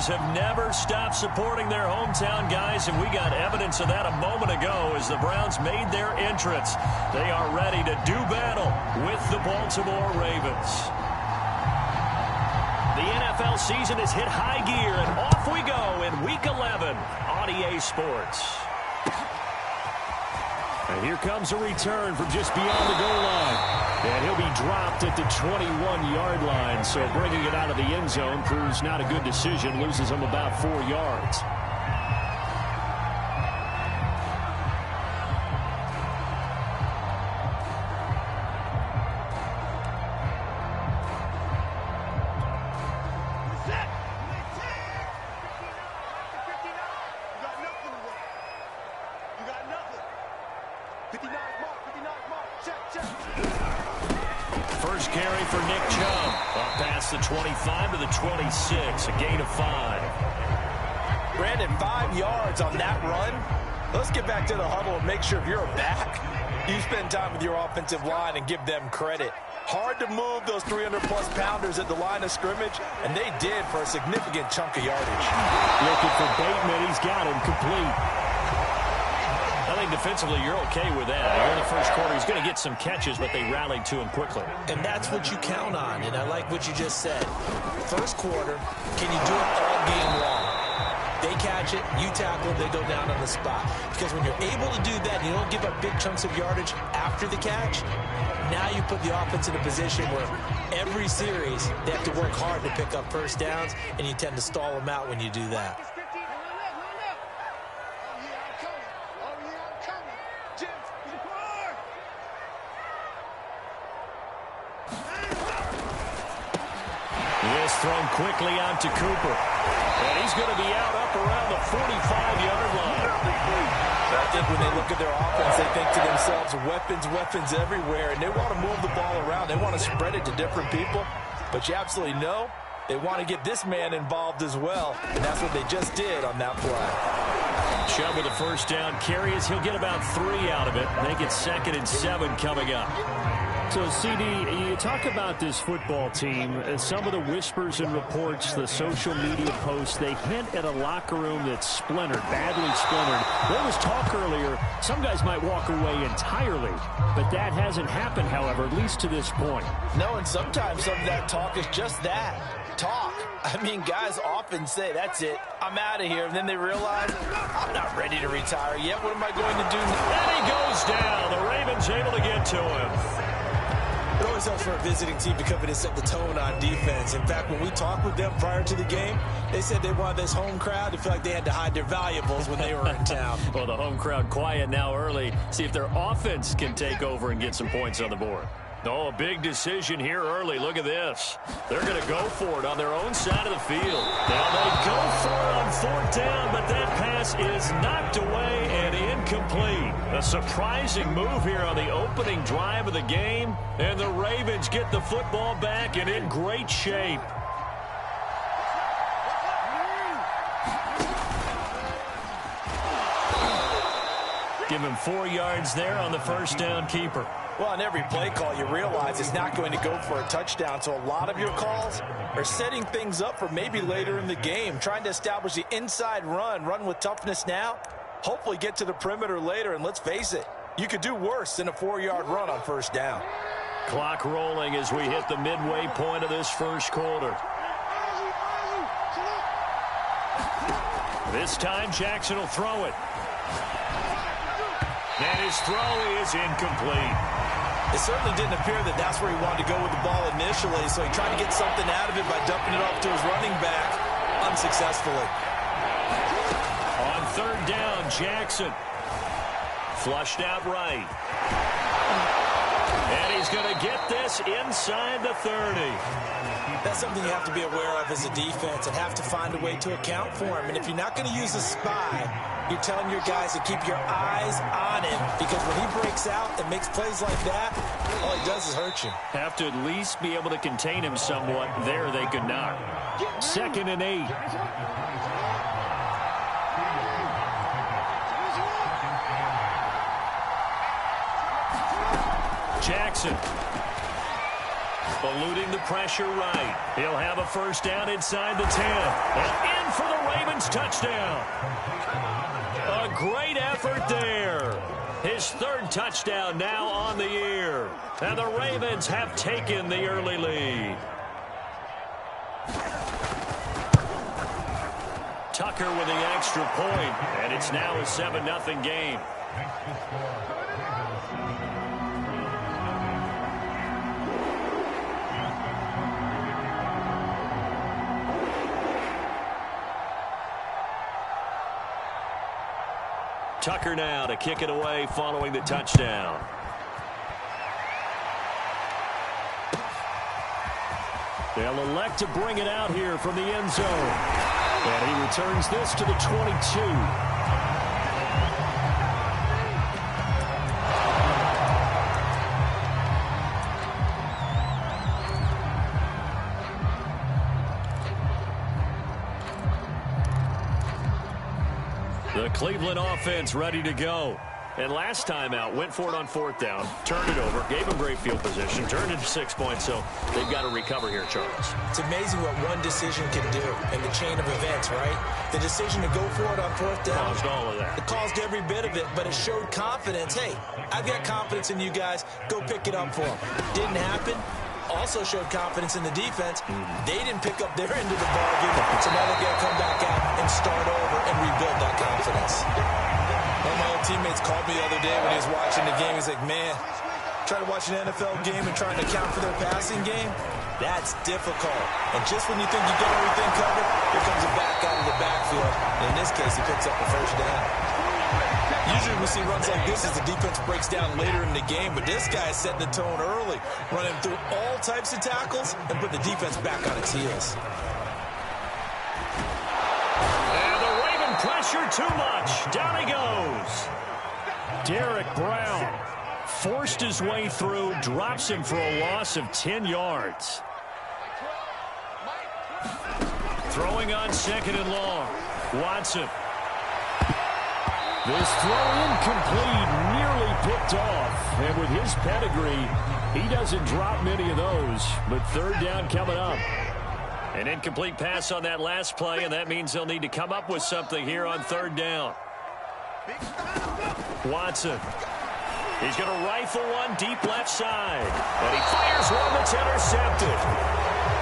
Steelers have never stopped supporting their hometown guys, and we got evidence of that a moment ago as the Browns made their entrance. They are ready to do battle with the Baltimore Ravens. The NFL season has hit high gear, and off we go in Week 11 on EA Sports. And here comes a return from just beyond the goal line. And he'll be dropped at the 21-yard line. So bringing it out of the end zone proves not a good decision. Loses him about 4 yards. First carry for Nick Chubb. Up past the 25 to the 26. A gain of 5. Brandon, 5 yards on that run. Let's get back to the huddle and make sure if you're a back, you spend time with your offensive line and give them credit. Hard to move those 300-plus pounders at the line of scrimmage, and they did for a significant chunk of yardage. Looking for Bateman. He's got him complete. I think defensively you're okay with that. Here in the first quarter, he's going to get some catches, but they rallied to him quickly. And that's what you count on, and I like what you just said. First quarter, can you do it all game long? They catch it, you tackle, they go down on the spot. Because when you're able to do that, you don't give up big chunks of yardage after the catch. Now you put the offense in a position where every series they have to work hard to pick up first downs, and you tend to stall them out when you do that. This thrown quickly out to Cooper. And he's going to be out up around the 45-yard line. I think when they look at their offense, they think to themselves, weapons, weapons everywhere, and they want to move the ball around. They want to spread it to different people. But you absolutely know they want to get this man involved as well, and that's what they just did on that play. Chubb with a first down carry as he'll get about 3 out of it. Make it 2nd and 7 coming up. So, CD, you talk about this football team, some of the whispers and reports, the social media posts, they hint at a locker room that's splintered, badly splintered. There was talk earlier, some guys might walk away entirely, but that hasn't happened, however, at least to this point. No, and sometimes some of that talk is just that, talk. I mean, guys often say, that's it, I'm out of here, and then they realize, I'm not ready to retire yet, what am I going to do now? And he goes down. The Ravens able to get to him. It always helps for a visiting team to come in and set the tone on defense. In fact, when we talked with them prior to the game, they said they wanted this home crowd to feel like they had to hide their valuables when they were in town. Well, the home crowd quiet now early. See if their offense can take over and get some points on the board. Oh, a big decision here early. Look at this. They're going to go for it on their own side of the field. Now they go for it on 4th down, but that pass is knocked away and incomplete. A surprising move here on the opening drive of the game, and the Ravens get the football back and in great shape. Give him 4 yards there on the first down keeper. Well, on every play call, you realize it's not going to go for a touchdown. So a lot of your calls are setting things up for maybe later in the game, trying to establish the inside run with toughness now, hopefully get to the perimeter later. And let's face it, you could do worse than a 4-yard run on first down. Clock rolling as we hit the midway point of this first quarter. This time, Jackson will throw it. And his throw is incomplete. It certainly didn't appear that that's where he wanted to go with the ball initially, so he tried to get something out of it by dumping it off to his running back unsuccessfully. On 3rd down, Jackson. Flushed out right. And he's going to get this inside the 30. That's something you have to be aware of as a defense and have to find a way to account for him. And if you're not going to use a spy, you're telling your guys to keep your eyes on him, because when he breaks out and makes plays like that, all he does is hurt you. Have to at least be able to contain him somewhat. There they could not. 2nd and 8. Jackson. Eluding the pressure right. He'll have a first down inside the 10. And in for the Ravens touchdown. A great effort there. His third touchdown now on the year. And the Ravens have taken the early lead. Tucker with the extra point, and it's now a 7-0 game. Tucker now to kick it away following the touchdown. They'll elect to bring it out here from the end zone. And he returns this to the 22. The Cleveland offense ready to go. And last time out, went for it on fourth down, turned it over, gave him great field position, turned it to 6 points, so they've got to recover here, Charles. It's amazing what one decision can do in the chain of events, right? The decision to go for it on fourth down. Caused all of that. It caused every bit of it, but it showed confidence. Hey, I've got confidence in you guys. Go pick it up for them. Didn't happen. Also showed confidence in the defense. They didn't pick up their end of the bargain, so now they've got to come back out and start over and rebuild that confidence. One of my old teammates called me the other day when he was watching the game. He's like, man, trying to watch an NFL game and trying to account for their passing game, that's difficult. And just when you think you get everything covered, here comes a back out of the backfield. And in this case, he picks up a first down. Usually we see runs like this as the defense breaks down later in the game, but this guy is setting the tone early, running through all types of tackles and put the defense back on its heels. Pressure too much. Down he goes. Derek Brown forced his way through, drops him for a loss of 10 yards. Throwing on second and long. Watson. This throw incomplete, nearly picked off. And with his pedigree, he doesn't drop many of those. But third down coming up. An incomplete pass on that last play, and that means they'll need to come up with something here on third down. Watson. He's going to rifle one deep left side. And he fires one that's intercepted.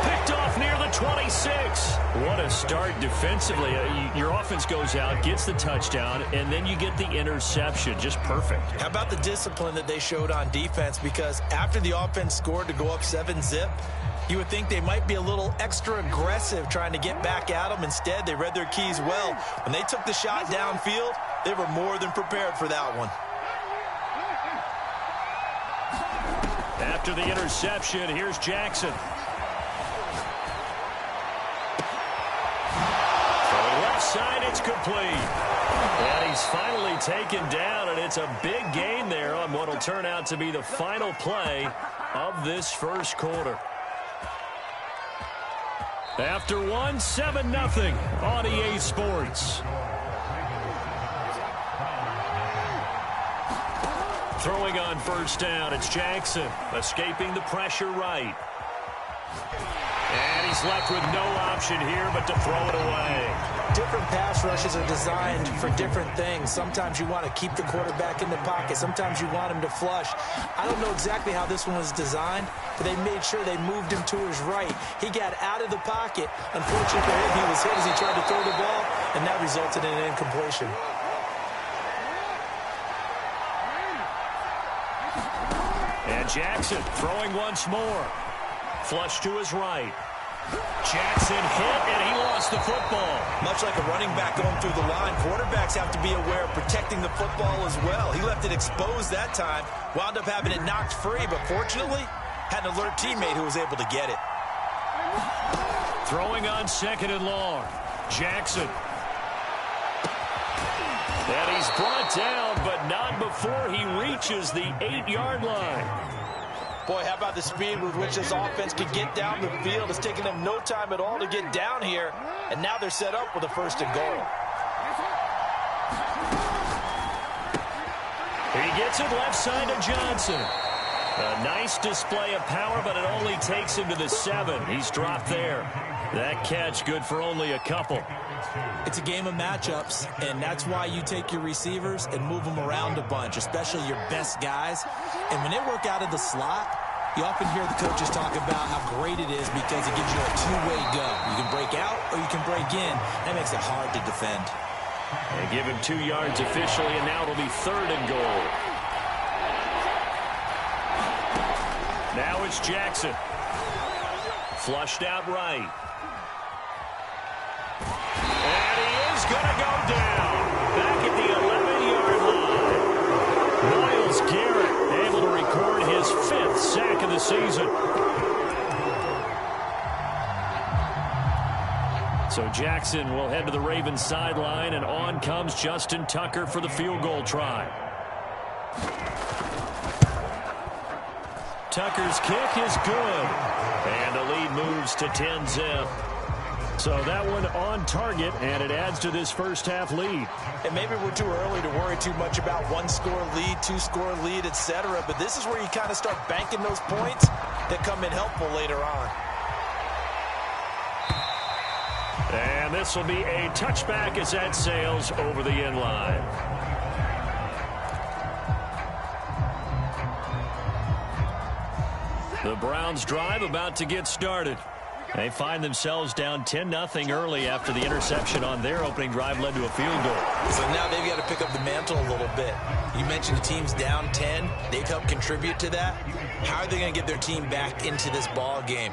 Picked off near the 26. What a start defensively. Your offense goes out, gets the touchdown, and then you get the interception. Just perfect. How about the discipline that they showed on defense? Because after the offense scored to go up 7-zip, you would think they might be a little extra aggressive trying to get back at them. Instead, they read their keys well. When they took the shot downfield, they were more than prepared for that one. After the interception, here's Jackson. From the left side, it's complete. And he's finally taken down, and it's a big gain there on what will turn out to be the final play of this first quarter. After one, 7-0 on EA Sports. Throwing on first down, it's Jackson, escaping the pressure right. And he's left with no option here but to throw it away. Different pass rushes are designed for different things. Sometimes you want to keep the quarterback in the pocket. Sometimes you want him to flush. I don't know exactly how this one was designed, but they made sure they moved him to his right. He got out of the pocket. Unfortunately for him, he was hit as he tried to throw the ball, and that resulted in an incompletion. And Jackson throwing once more. Flush to his right. Jackson hit, and he lost the football. Much like a running back going through the line, quarterbacks have to be aware of protecting the football as well. He left it exposed that time, wound up having it knocked free, but fortunately, had an alert teammate who was able to get it. Throwing on second and long. Jackson. And he's brought down, but not before he reaches the 8-yard line. Boy, how about the speed with which this offense could get down the field? It's taken them no time at all to get down here, and now they're set up with a first and goal. He gets it left side to Johnson. A nice display of power, but it only takes him to the 7. He's dropped there. That catch good for only a couple. It's a game of matchups, and that's why you take your receivers and move them around a bunch, especially your best guys. And when they work out of the slot, you often hear the coaches talk about how great it is because it gives you a two-way go. You can break out or you can break in. That makes it hard to defend. They give him 2 yards officially, and now it'll be 3rd and goal. Now it's Jackson. Flushed out right. And he is going to go down. Back at the 11-yard line. Myles Garrett able to record his 5th sack of the season. So Jackson will head to the Ravens sideline, and on comes Justin Tucker for the field goal try. Tucker's kick is good. And the lead moves to 10-zip. So that one on target, and it adds to this first half lead. And maybe we're too early to worry too much about 1-score lead, 2-score lead, etc. But this is where you kind of start banking those points that come in helpful later on. And this will be a touchback as that sails over the end line. The Browns drive about to get started. They find themselves down 10-0 early after the interception on their opening drive led to a field goal. So now they've got to pick up the mantle a little bit. You mentioned the team's down 10. They've helped contribute to that. How are they going to get their team back into this ball game?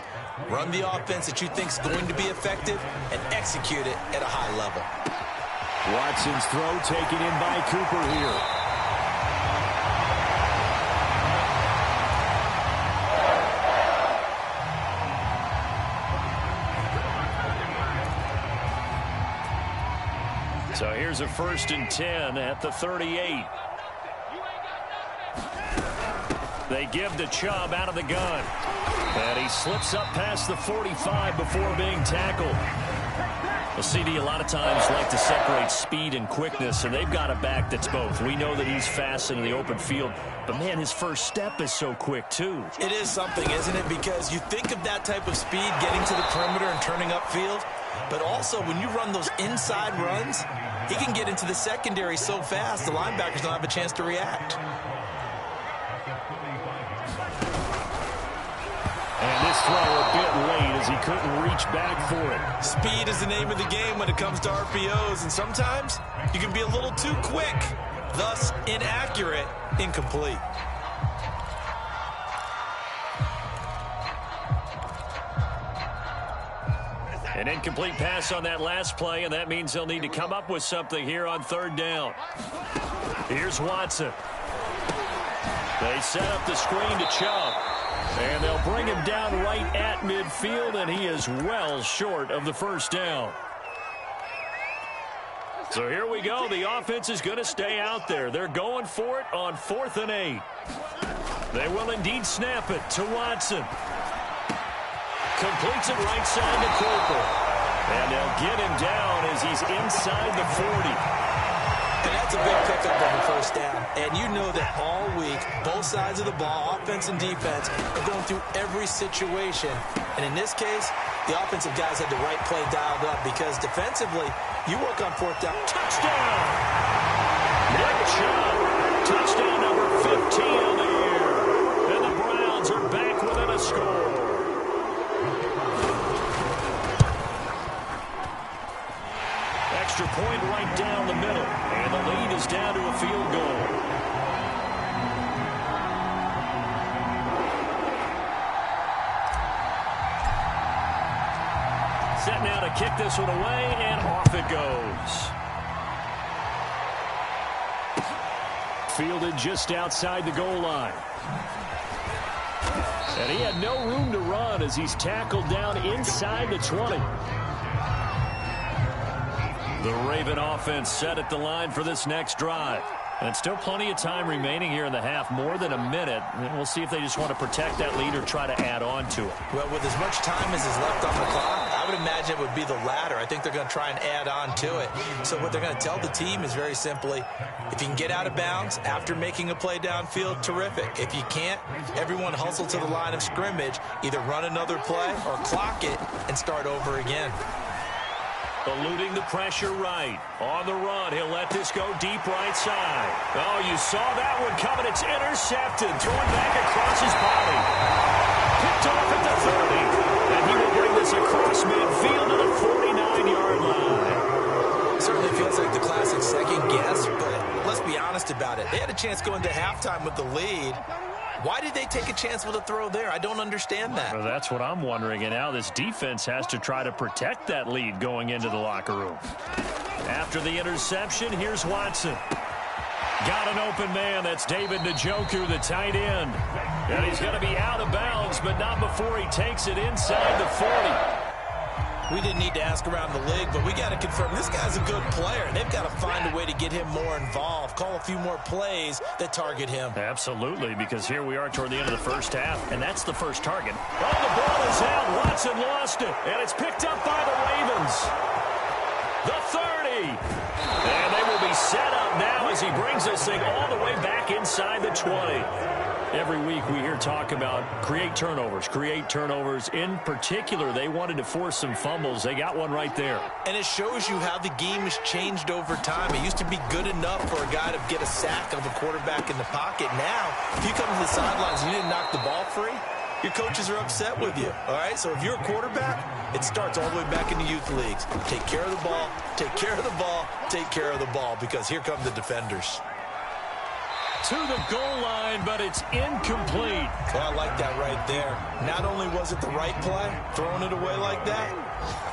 Run the offense that you think is going to be effective and execute it at a high level. Watson's throw taken in by Cooper here. So here's a 1st and 10 at the 38. They give to Chubb out of the gun. And he slips up past the 45 before being tackled. Well, CD, a lot of times like to separate speed and quickness, and they've got a back that's both. We know that he's fast in the open field, but, man, his first step is so quick, too. It is something, isn't it? Because you think of that type of speed getting to the perimeter and turning upfield, but also when you run those inside runs, he can get into the secondary so fast the linebackers don't have a chance to react. And this throw a bit late as he couldn't reach back for it. Speed is the name of the game when it comes to RPOs, and sometimes you can be a little too quick, thus inaccurate, incomplete. An incomplete pass on that last play, and that means they'll need to come up with something here on 3rd down. Here's Watson. They set up the screen to Chubb. And they'll bring him down right at midfield, and he is well short of the 1st down. So here we go. The offense is going to stay out there. They're going for it on 4th and 8. They will indeed snap it to Watson. Completes it right side to Cooper. And they'll get him down as he's inside the 40. And that's a big pickup on the 1st down. And you know that all week, both sides of the ball, offense and defense, are going through every situation. And in this case, the offensive guys had the right play dialed up because defensively, you work on 4th down. Touchdown! Nick Chubb, touchdown number 15 on the year. And the Browns are back within a score. Extra point right down the middle, and the lead is down to a field goal. Set now to kick this one away, and off it goes. Fielded just outside the goal line. And he had no room to run as he's tackled down inside the 20. The Raven offense set at the line for this next drive. And still plenty of time remaining here in the half, more than a minute. And we'll see if they just want to protect that lead or try to add on to it. Well, with as much time as is left on the clock, I I would imagine it would be the latter. I think they're going to try and add on to it. So what they're going to tell the team is very simply, if you can get out of bounds after making a play downfield, terrific. If you can't, everyone hustle to the line of scrimmage, either run another play or clock it and start over again. Eluding the pressure right. On the run, he'll let this go deep right side. Oh, you saw that one coming. It's intercepted. Throwing back across his body. Picked off at the 30. And he will bring this across midfield to the 49-yard line. Certainly feels like the classic second guess, but let's be honest about it. They had a chance going to halftime with the lead. Why did they take a chance with a throw there? I don't understand that. Well, that's what I'm wondering. And now this defense has to try to protect that lead going into the locker room. After the interception, here's Watson. Got an open man. That's David Njoku, the tight end. And he's going to be out of bounds, but not before he takes it inside the 40. We didn't need to ask around the league, but we got to confirm this guy's a good player. They've got to find a way to get him more involved, call a few more plays that target him. Absolutely, because here we are toward the end of the first half, and that's the first target. Oh, the ball is out. Watson lost it, and it's picked up by the Ravens. The 30. And they will be set up now as he brings this thing all the way back inside the 20. Every week we hear talk about create turnovers. In particular, they wanted to force some fumbles. They got one right there. And it shows you how the game has changed over time. It used to be good enough for a guy to get a sack of a quarterback in the pocket. Now, if you come to the sidelines and you didn't knock the ball free, your coaches are upset with you. All right? So if you're a quarterback, it starts all the way back in the youth leagues. Take care of the ball, take care of the ball, take care of the ball, because here come the defenders. To the goal line, but it's incomplete. Well, I like that right there. Not only was it the right play, throwing it away like that,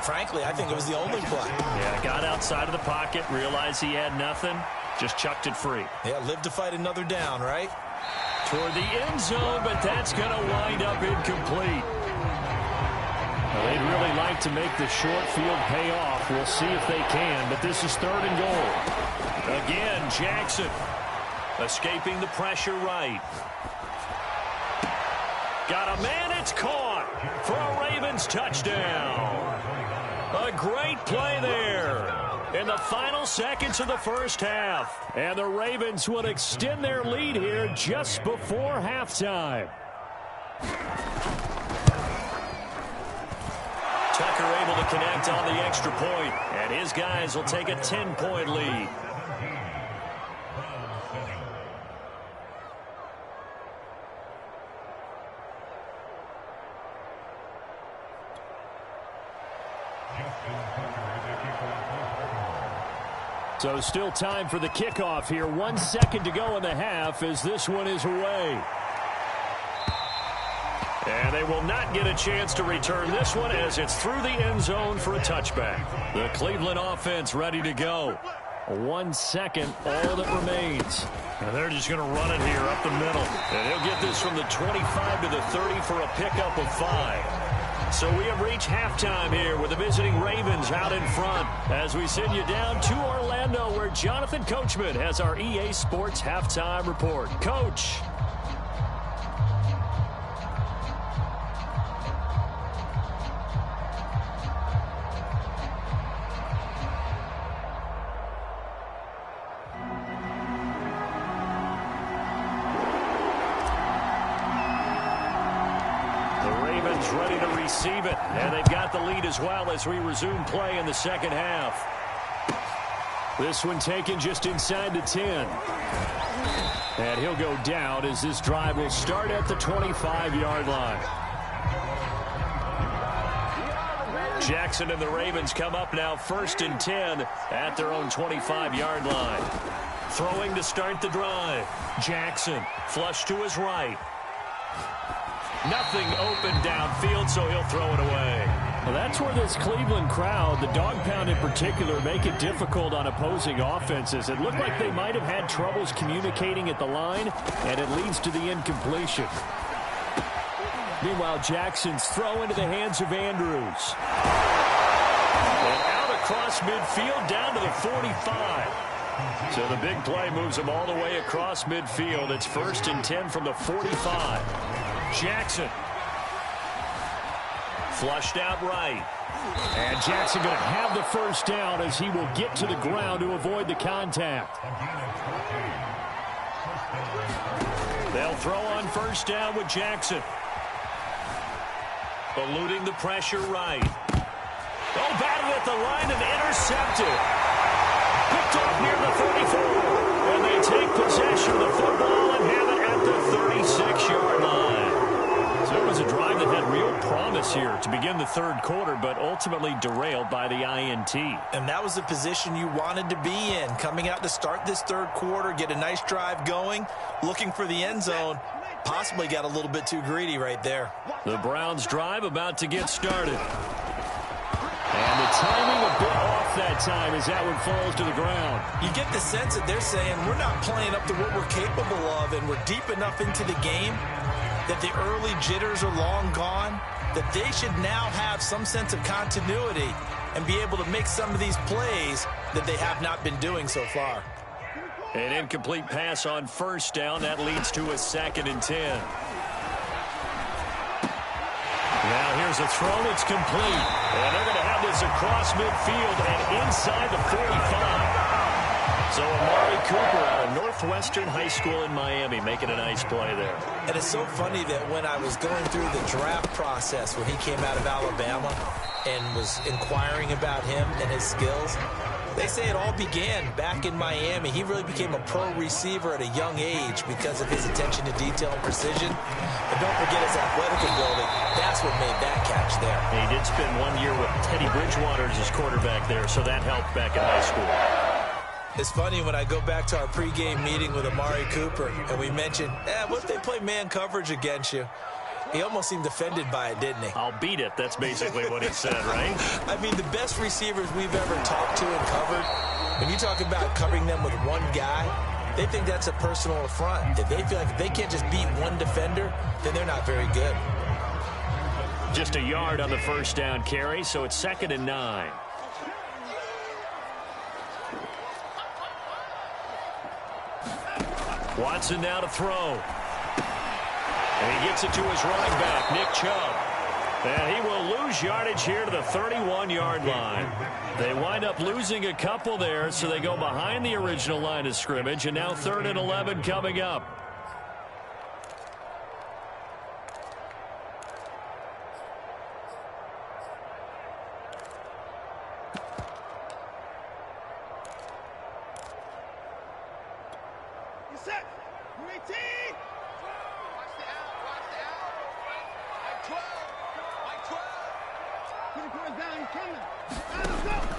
frankly, I think it was the only play. Yeah, got outside of the pocket, realized he had nothing, just chucked it free. Yeah, live to fight another down, right? Toward the end zone, but that's going to wind up incomplete. Well, they'd really like to make the short field pay off. We'll see if they can, but this is 3rd and goal. Again, Jackson. Escaping the pressure right. Got a man, it's caught for a Ravens touchdown. A great play there in the final seconds of the first half. And the Ravens would extend their lead here just before halftime. Tucker able to connect on the extra point, and his guys will take a 10-point lead. So still time for the kickoff here. 1 second to go in the half as this one is away. And they will not get a chance to return this one as it's through the end zone for a touchback. The Cleveland offense ready to go. 1 second, all that remains. And they're just going to run it here up the middle. And he'll get this from the 25 to the 30 for a pickup of 5. So we have reached halftime here with the visiting Ravens out in front as we send you down to Orlando where Jonathan Coachman has our EA Sports halftime report. Coach. Ready to receive it, and they've got the lead as well as we resume play in the second half. This one taken just inside the 10. And he'll go down as this drive will start at the 25-yard line. Jackson and the Ravens come up now 1st and 10 at their own 25-yard line. Throwing to start the drive. Jackson flush to his right. Nothing open downfield, so he'll throw it away. Well, that's where this Cleveland crowd, the dog pound in particular, make it difficult on opposing offenses. It looked like they might have had troubles communicating at the line, and it leads to the incompletion. Meanwhile, Jackson's throw into the hands of Andrews. And out across midfield down to the 45. So the big play moves them all the way across midfield. It's 1st and 10 from the 45. Jackson Flushed out right. And Jackson going to have the first down as he will get to the ground to avoid the contact. They'll throw on first down with Jackson. Eluding the pressure right. Oh, batted at the line and intercepted. Picked off near the 34. And they take possession of the football and have it at the 36-yard line. So it was a drive that had real promise here to begin the third quarter, but ultimately derailed by the INT. And that was the position you wanted to be in, coming out to start this third quarter, get a nice drive going, looking for the end zone. Possibly got a little bit too greedy right there. The Browns' drive about to get started. And the timing a bit off that time as that one falls to the ground. You get the sense that they're saying we're not playing up to what we're capable of, and we're deep enough into the game that the early jitters are long gone, that they should now have some sense of continuity and be able to make some of these plays that they have not been doing so far. An incomplete pass on first down. That leads to a 2nd and 10. Now here's a throw that's complete. And they're going to have this across midfield and inside the 45. So Amari Cooper out of Northwestern High School in Miami making a nice play there. And it's so funny that when I was going through the draft process when he came out of Alabama and was inquiring about him and his skills, they say it all began back in Miami. He really became a pro receiver at a young age because of his attention to detail and precision. But don't forget his athletic ability. That's what made that catch there. He did spend 1 year with Teddy Bridgewater as his quarterback there, so that helped back in high school. It's funny when I go back to our pregame meeting with Amari Cooper and we mentioned, what if they play man coverage against you? He almost seemed offended by it, didn't he? I'll beat it. That's basically what he said, right? I mean, the best receivers we've ever talked to and covered, when you talk about covering them with one guy, they think that's a personal affront. If they feel like if they can't just beat one defender, then they're not very good. Just a yard on the first down carry, so it's 2nd and 9. Watson now to throw. And he gets it to his running back, Nick Chubb. And he will lose yardage here to the 31-yard line. They wind up losing a couple there, so they go behind the original line of scrimmage, and now 3rd and 11 coming up.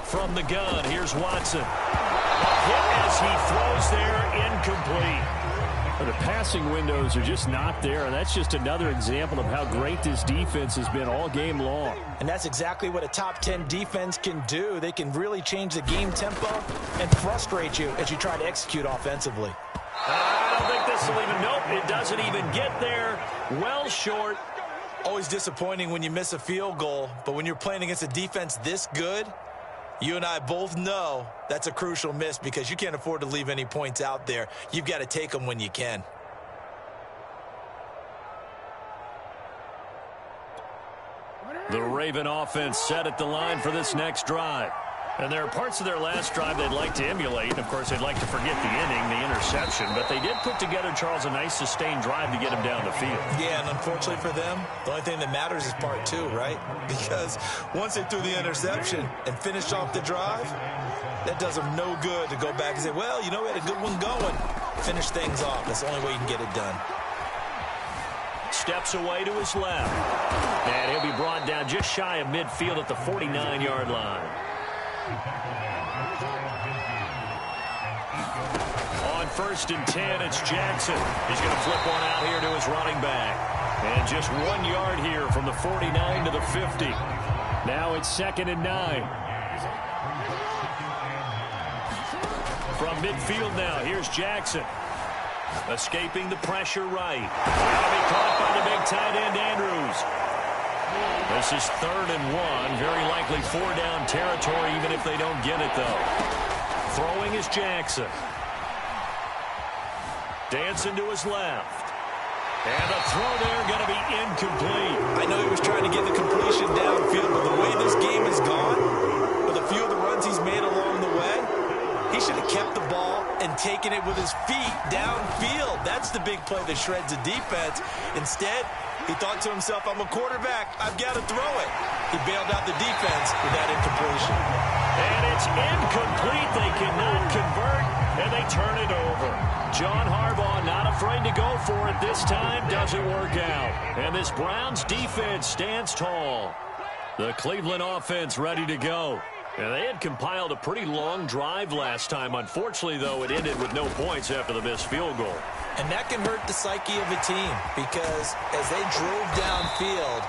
From the gun, here's Watson. A hit as he throws there, incomplete. The passing windows are just not there, and that's just another example of how great this defense has been all game long. And that's exactly what a top 10 defense can do. They can really change the game tempo and frustrate you as you try to execute offensively. I don't think this will even, nope, it doesn't even get there. Well short. Always disappointing when you miss a field goal, but when you're playing against a defense this good, you and I both know that's a crucial miss because you can't afford to leave any points out there. You've got to take them when you can. The Raven offense set at the line for this next drive. And there are parts of their last drive they'd like to emulate. And, of course, they'd like to forget the inning, the interception. But they did put together, Charles, a nice sustained drive to get him down the field. Yeah, and unfortunately for them, the only thing that matters is part 2, right? Because once they threw the interception and finished off the drive, that does them no good to go back and say, well, you know, we had a good one going. Finish things off. That's the only way you can get it done. Steps away to his left. And he'll be brought down just shy of midfield at the 49-yard line. On 1st and 10, it's Jackson. He's going to flip one out here to his running back. And just 1 yard here from the 49 to the 50. Now it's 2nd and 9. From midfield now, here's Jackson. Escaping the pressure right. Now be caught by the big tight end, Andrews. This is 3rd and 1. Very likely 4-down territory, even if they don't get it, though. Throwing is Jackson. Dancing to his left. And the throw there going to be incomplete. I know he was trying to get the completion downfield, but the way this game has gone, with a few of the runs he's made along the way, he should have kept the ball and taken it with his feet downfield. That's the big play that shreds the defense. Instead, he thought to himself, I'm a quarterback, I've got to throw it. He bailed out the defense with that incompletion. And it's incomplete. They cannot convert, and they turn it over. John Harbaugh not afraid to go for it this time. Doesn't work out. And this Browns defense stands tall. The Cleveland offense ready to go. And they had compiled a pretty long drive last time. Unfortunately, though, it ended with no points after the missed field goal. And that can hurt the psyche of a team because as they drove downfield,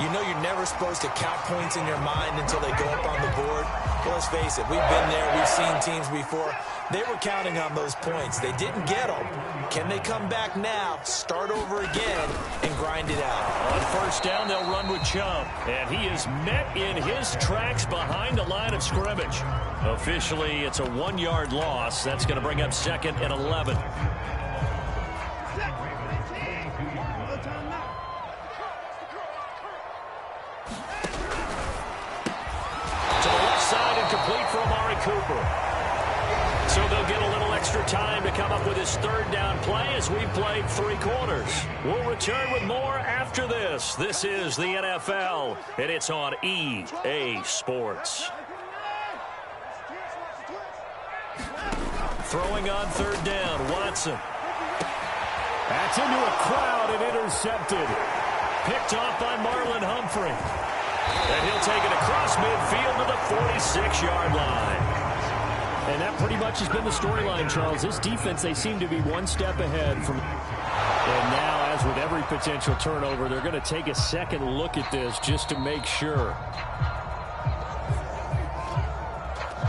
you know you're never supposed to count points in your mind until they go up on the board. Well, let's face it, we've been there. We've seen teams before. They were counting on those points. They didn't get them. Can they come back now, start over again, and grind it out? On first down, they'll run with Chubb. And he is met in his tracks behind the line of scrimmage. Officially, it's a 1-yard loss. That's going to bring up 2nd and 11. Complete for Amari Cooper. So they'll get a little extra time to come up with his 3rd down play as we've played 3 quarters. We'll return with more after this. This is the NFL, and it's on EA Sports. Throwing on 3rd down, Watson. That's into a crowd and intercepted. Picked off by Marlon Humphrey. And he'll take it across midfield to the 46-yard line. And that pretty much has been the storyline, Charles. This defense, they seem to be one step ahead from... And now, as with every potential turnover, they're going to take a second look at this just to make sure.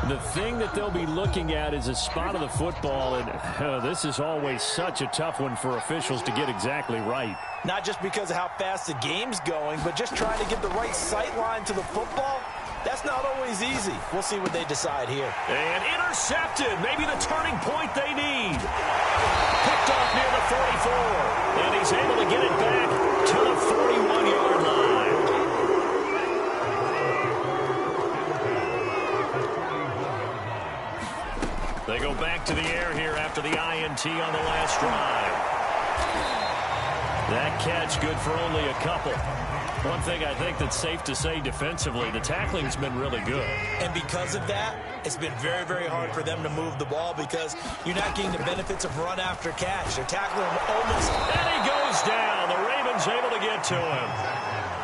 The thing that they'll be looking at is a spot of the football, and this is always such a tough one for officials to get exactly right. Not just because of how fast the game's going, but just trying to get the right sight line to the football. That's not always easy. We'll see what they decide here. And intercepted. Maybe the turning point they need. Picked off near the 44. And he's able to get it back to the 41-yard line. They go back to the air here after the INT on the last drive. That catch good for only a couple. One thing I think that's safe to say defensively, the tackling's been really good. And because of that, it's been very, very hard for them to move the ball because you're not getting the benefits of run after catch. They're tackling him almost. And he goes down. The Ravens able to get to him.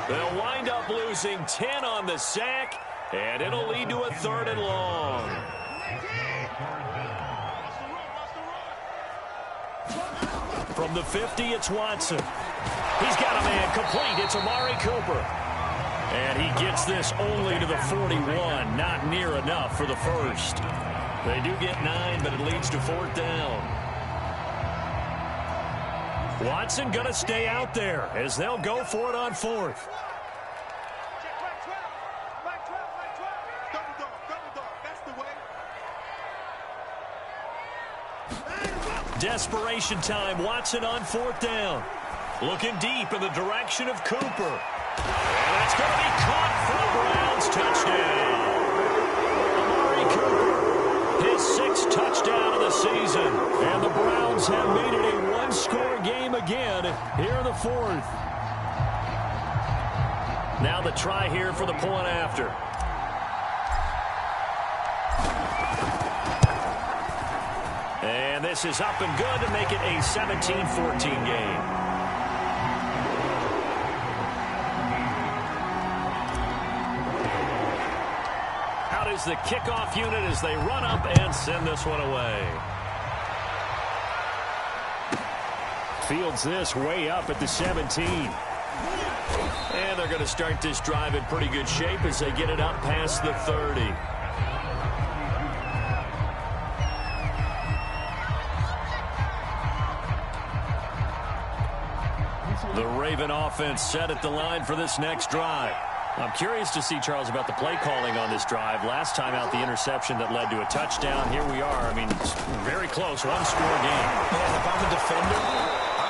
They'll wind up losing 10 on the sack, and it'll lead to a 3rd and long. From the 50, it's Watson. He's got a man complete. It's Amari Cooper. And he gets this only to the 41. Not near enough for the first. They do get 9, but it leads to 4th down. Watson going to stay out there as they'll go for it on 4th. Desperation time. Watson on 4th down. Looking deep in the direction of Cooper. And that's going to be caught for a Browns touchdown. Amari Cooper, his 6th touchdown of the season. And the Browns have made it a one-score game again here in the 4th. Now the try here for the point after. And this is up and good to make it a 17-14 game. Out is the kickoff unit as they run up and send this one away. Fields this way up at the 17. And they're going to start this drive in pretty good shape as they get it up past the 30. The Raven offense set at the line for this next drive. I'm curious to see, Charles, about the play calling on this drive. Last time out, the interception that led to a touchdown. Here we are. I mean, very close, one-score game. Man, if I'm a defender,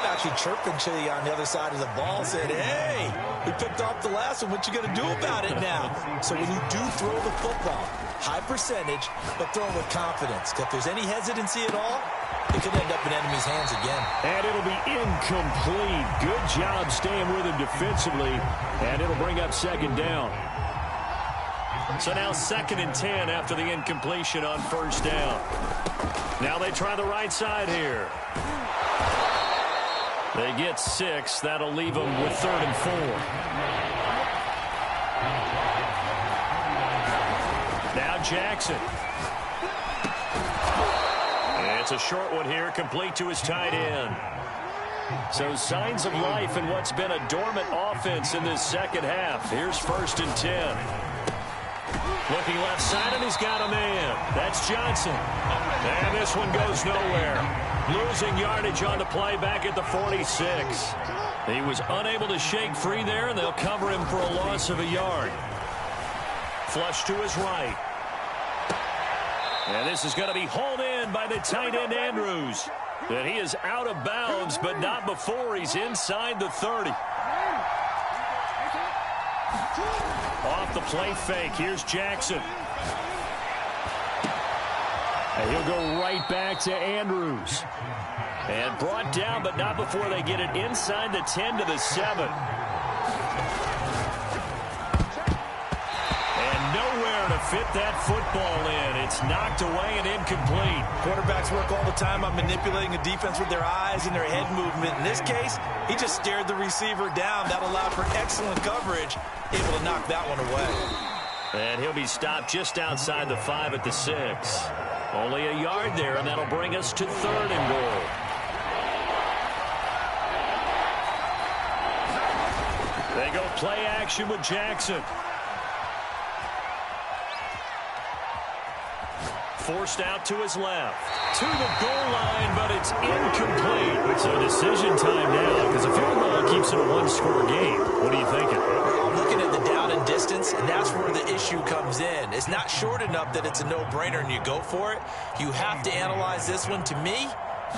I'm actually chirping to you on the other side of the ball, saying, hey, we picked off the last one. What you going to do about it now? So when you do throw the football, high percentage, but throw it with confidence. If there's any hesitancy at all, it could end up in enemy's hands again. And it'll be incomplete. Good job staying with him defensively, and it'll bring up second down. So now 2nd and 10 after the incompletion on first down. Now they try the right side here. They get 6. That'll leave them with 3rd and 4. Now Jackson. It's a short one here, complete to his tight end. So signs of life in what's been a dormant offense in this second half. Here's 1st and 10. Looking left side, and he's got a man. That's Johnson. And this one goes nowhere. Losing yardage on the play back at the 46. He was unable to shake free there, and they'll cover him for a loss of a yard. Flush to his right. And this is going to be hauled in by the tight end, Andrews. And he is out of bounds, but not before he's inside the 30. Off the play fake. Here's Jackson. And he'll go right back to Andrews. And brought down, but not before they get it inside the 10 to the 7. And nowhere to fit that football in. It's knocked away and incomplete. Quarterbacks work all the time on manipulating a defense with their eyes and their head movement. In this case, he just stared the receiver down. That allowed for excellent coverage. Able to knock that one away. And he'll be stopped just outside the 5 at the 6. Only a yard there, and that'll bring us to 3rd and goal. They go play action with Jackson. Forced out to his left. To the goal line, but it's incomplete. So decision time now, because a field goal keeps it a one-score game. What are you thinking? I'm looking at the down and distance, and that's where the issue comes in. It's not short enough that it's a no-brainer and you go for it. You have to analyze this one. To me,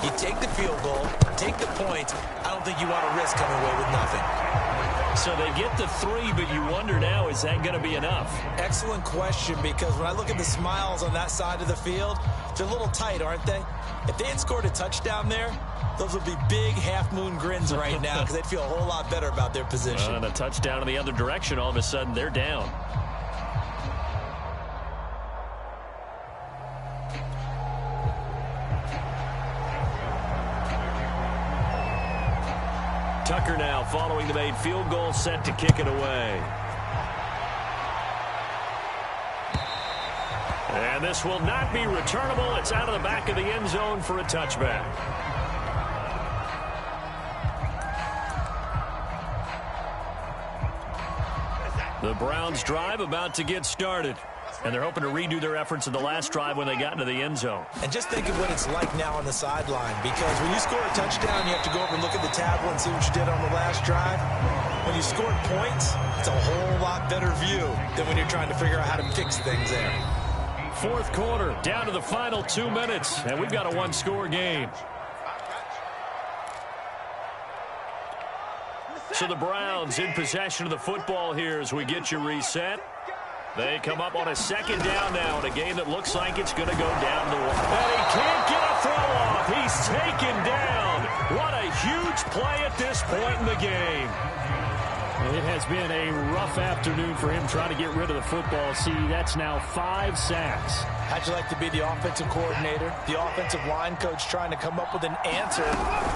you take the field goal, take the points. I don't think you want to risk coming away with nothing. So they get the 3, but you wonder now, is that going to be enough? Excellent question, because when I look at the smiles on that side of the field, they're a little tight, aren't they? If they had scored a touchdown there, those would be big half-moon grins right now because they'd feel a whole lot better about their position. And a touchdown in the other direction, all of a sudden they're down. Tucker now following the made field goal, set to kick it away. And this will not be returnable. It's out of the back of the end zone for a touchback. The Browns drive about to get started. And they're hoping to redo their efforts in the last drive when they got into the end zone. And just think of what it's like now on the sideline, because when you score a touchdown, you have to go over and look at the tablet and see what you did on the last drive. When you scored points, it's a whole lot better view than when you're trying to figure out how to fix things there. 4th quarter, down to the final 2 minutes, and we've got a one-score game. So the Browns in possession of the football here as we get you reset. They come up on a 2nd down now in a game that looks like it's going to go down the wire. And he can't get a throw off. He's taken down. What a huge play at this point in the game. It has been a rough afternoon for him trying to get rid of the football. See, that's now 5 sacks. How'd you like to be the offensive coordinator, the offensive line coach trying to come up with an answer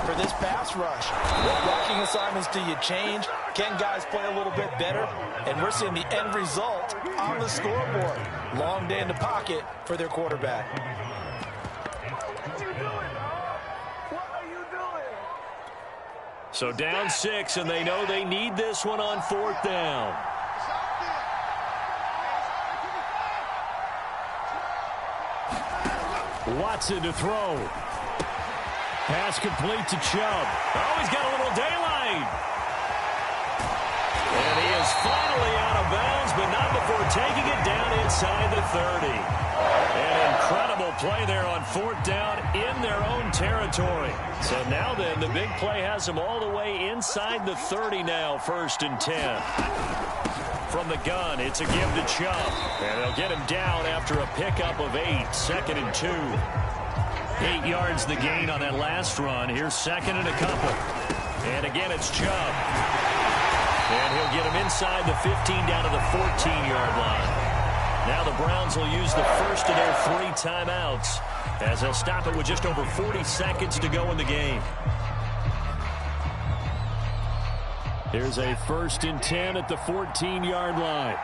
for this pass rush? What blocking assignments do you change? Can guys play a little bit better? And we're seeing the end result on the scoreboard. Long day in the pocket for their quarterback. So down 6, and they know they need this one on 4th down. Watson to throw. Pass complete to Chubb. Oh, he's got a little daylight. And he is finally out of bounds, but not before taking it down inside the 30. An incredible play there on 4th down in their own territory. So now then, the big play has them all the way inside the 30 now, 1st and 10. From the gun, it's a give to Chubb. And they'll get him down after a pickup of 8, 2nd and 2. 8 yards the gain on that last run. Here's 2nd and a couple. And again, it's Chubb. And he'll get him inside the 15 down to the 14-yard line. Now the Browns will use the first of their 3 timeouts as they'll stop it with just over 40 seconds to go in the game. Here's a 1st and 10 at the 14-yard line.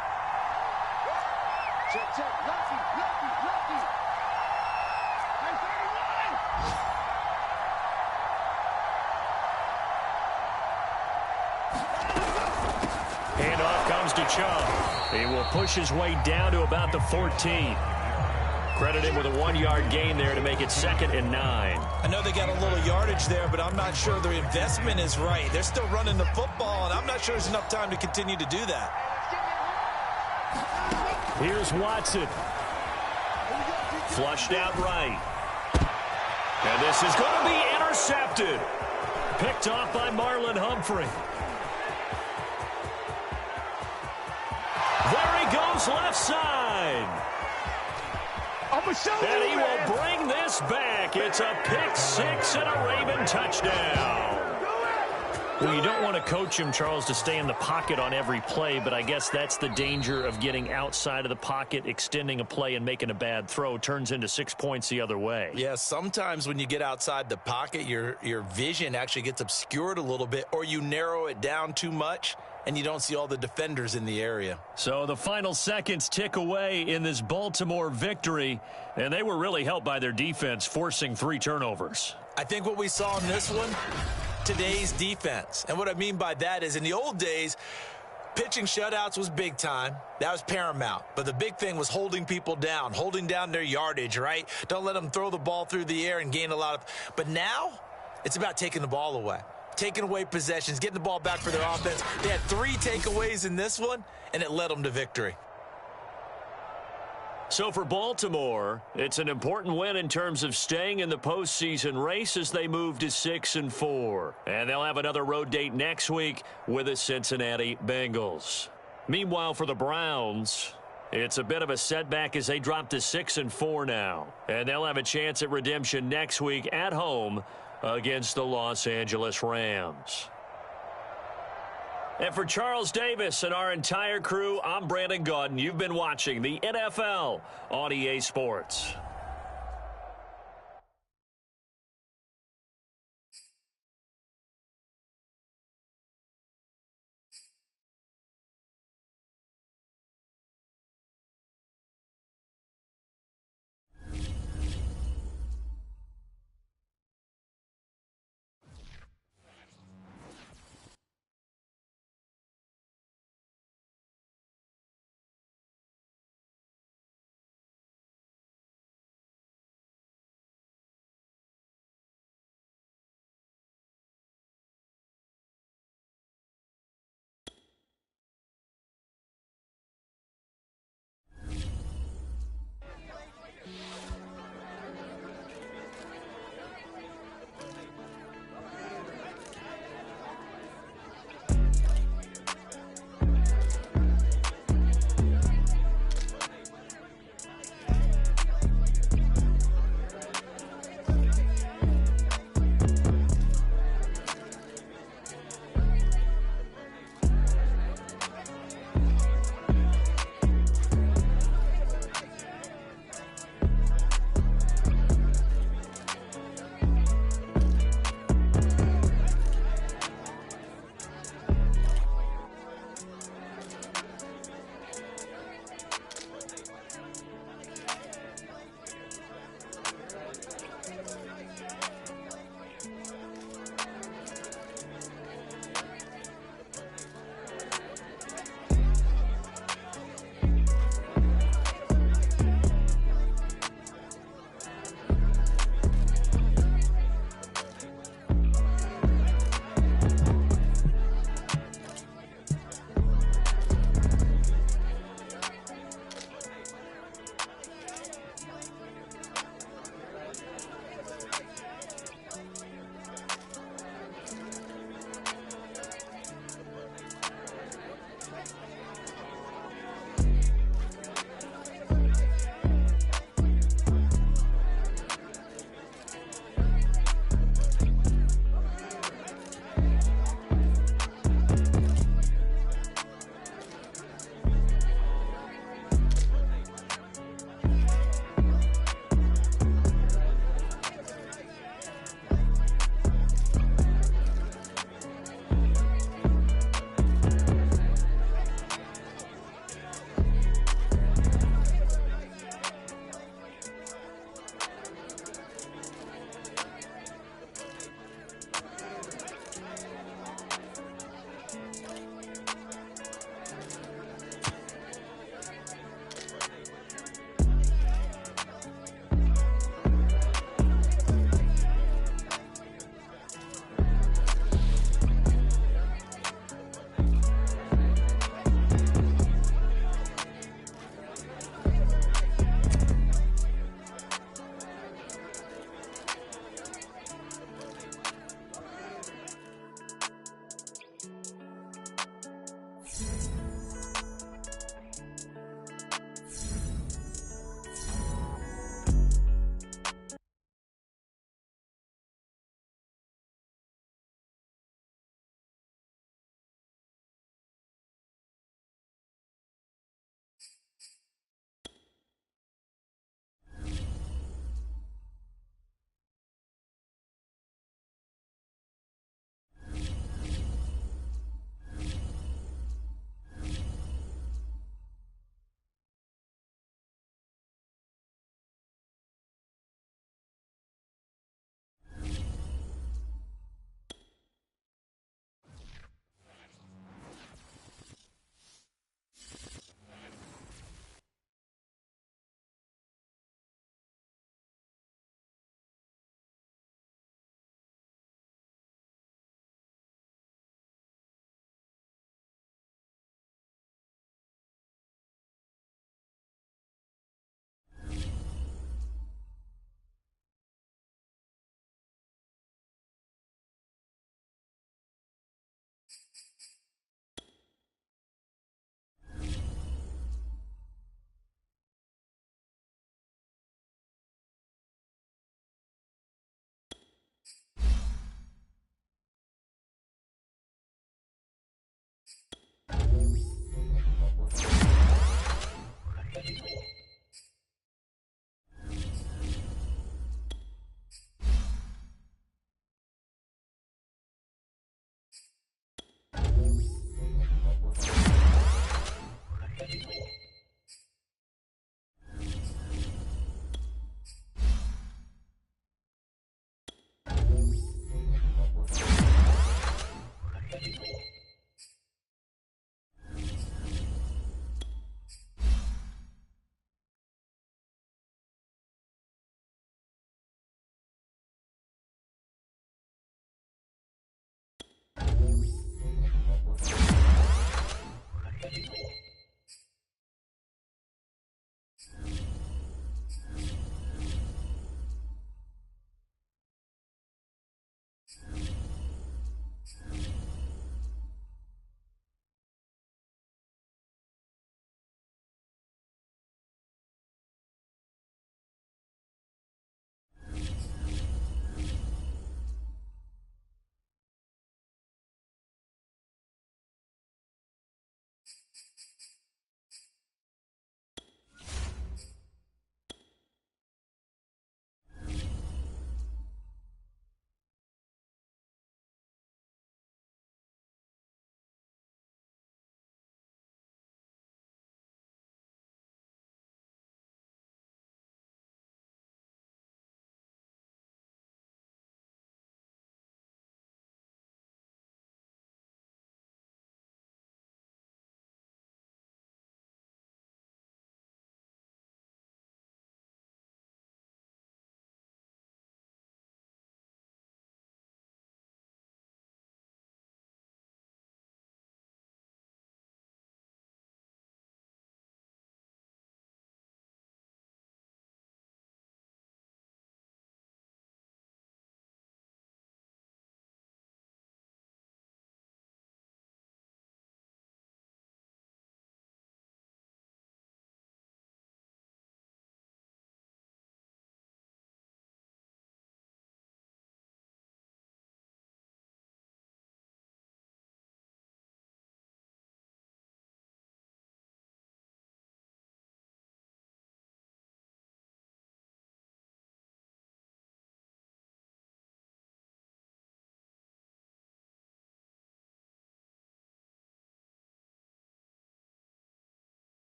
Handoff comes to Chubb. He will push his way down to about the 14. Credit him with a 1-yard gain there to make it 2nd and 9. I know they got a little yardage there, but I'm not sure their investment is right. They're still running the football, and I'm not sure there's enough time to continue to do that. Here's Watson. Flushed out right. And this is going to be intercepted. Picked off by Marlon Humphrey. There he goes left side. And he will bring this back. It's a pick 6 and a Raven touchdown. Well, you don't want to coach him, Charles, to stay in the pocket on every play, but I guess that's the danger of getting outside of the pocket, extending a play, and making a bad throw. Turns into 6 points the other way. Yeah, sometimes when you get outside the pocket, your vision actually gets obscured a little bit, or you narrow it down too much, and you don't see all the defenders in the area. So the final seconds tick away in this Baltimore victory, and they were really helped by their defense, forcing 3 turnovers. I think what we saw in this one, today's defense. And what I mean by that is in the old days, pitching shutouts was big time. That was paramount. But the big thing was holding people down, holding down their yardage, right? Don't let them throw the ball through the air and gain a lot of. But now it's about taking the ball away. Taking away possessions, getting the ball back for their offense. They had 3 takeaways in this one, and it led them to victory. So for Baltimore, it's an important win in terms of staying in the postseason race as they move to 6-4. And they'll have another road date next week with the Cincinnati Bengals. Meanwhile, for the Browns, it's a bit of a setback as they drop to 6-4 now. And they'll have a chance at redemption next week at home against the Los Angeles Rams. And for Charles Davis and our entire crew, I'm Brandon Gaudin. You've been watching the NFL on EA Sports.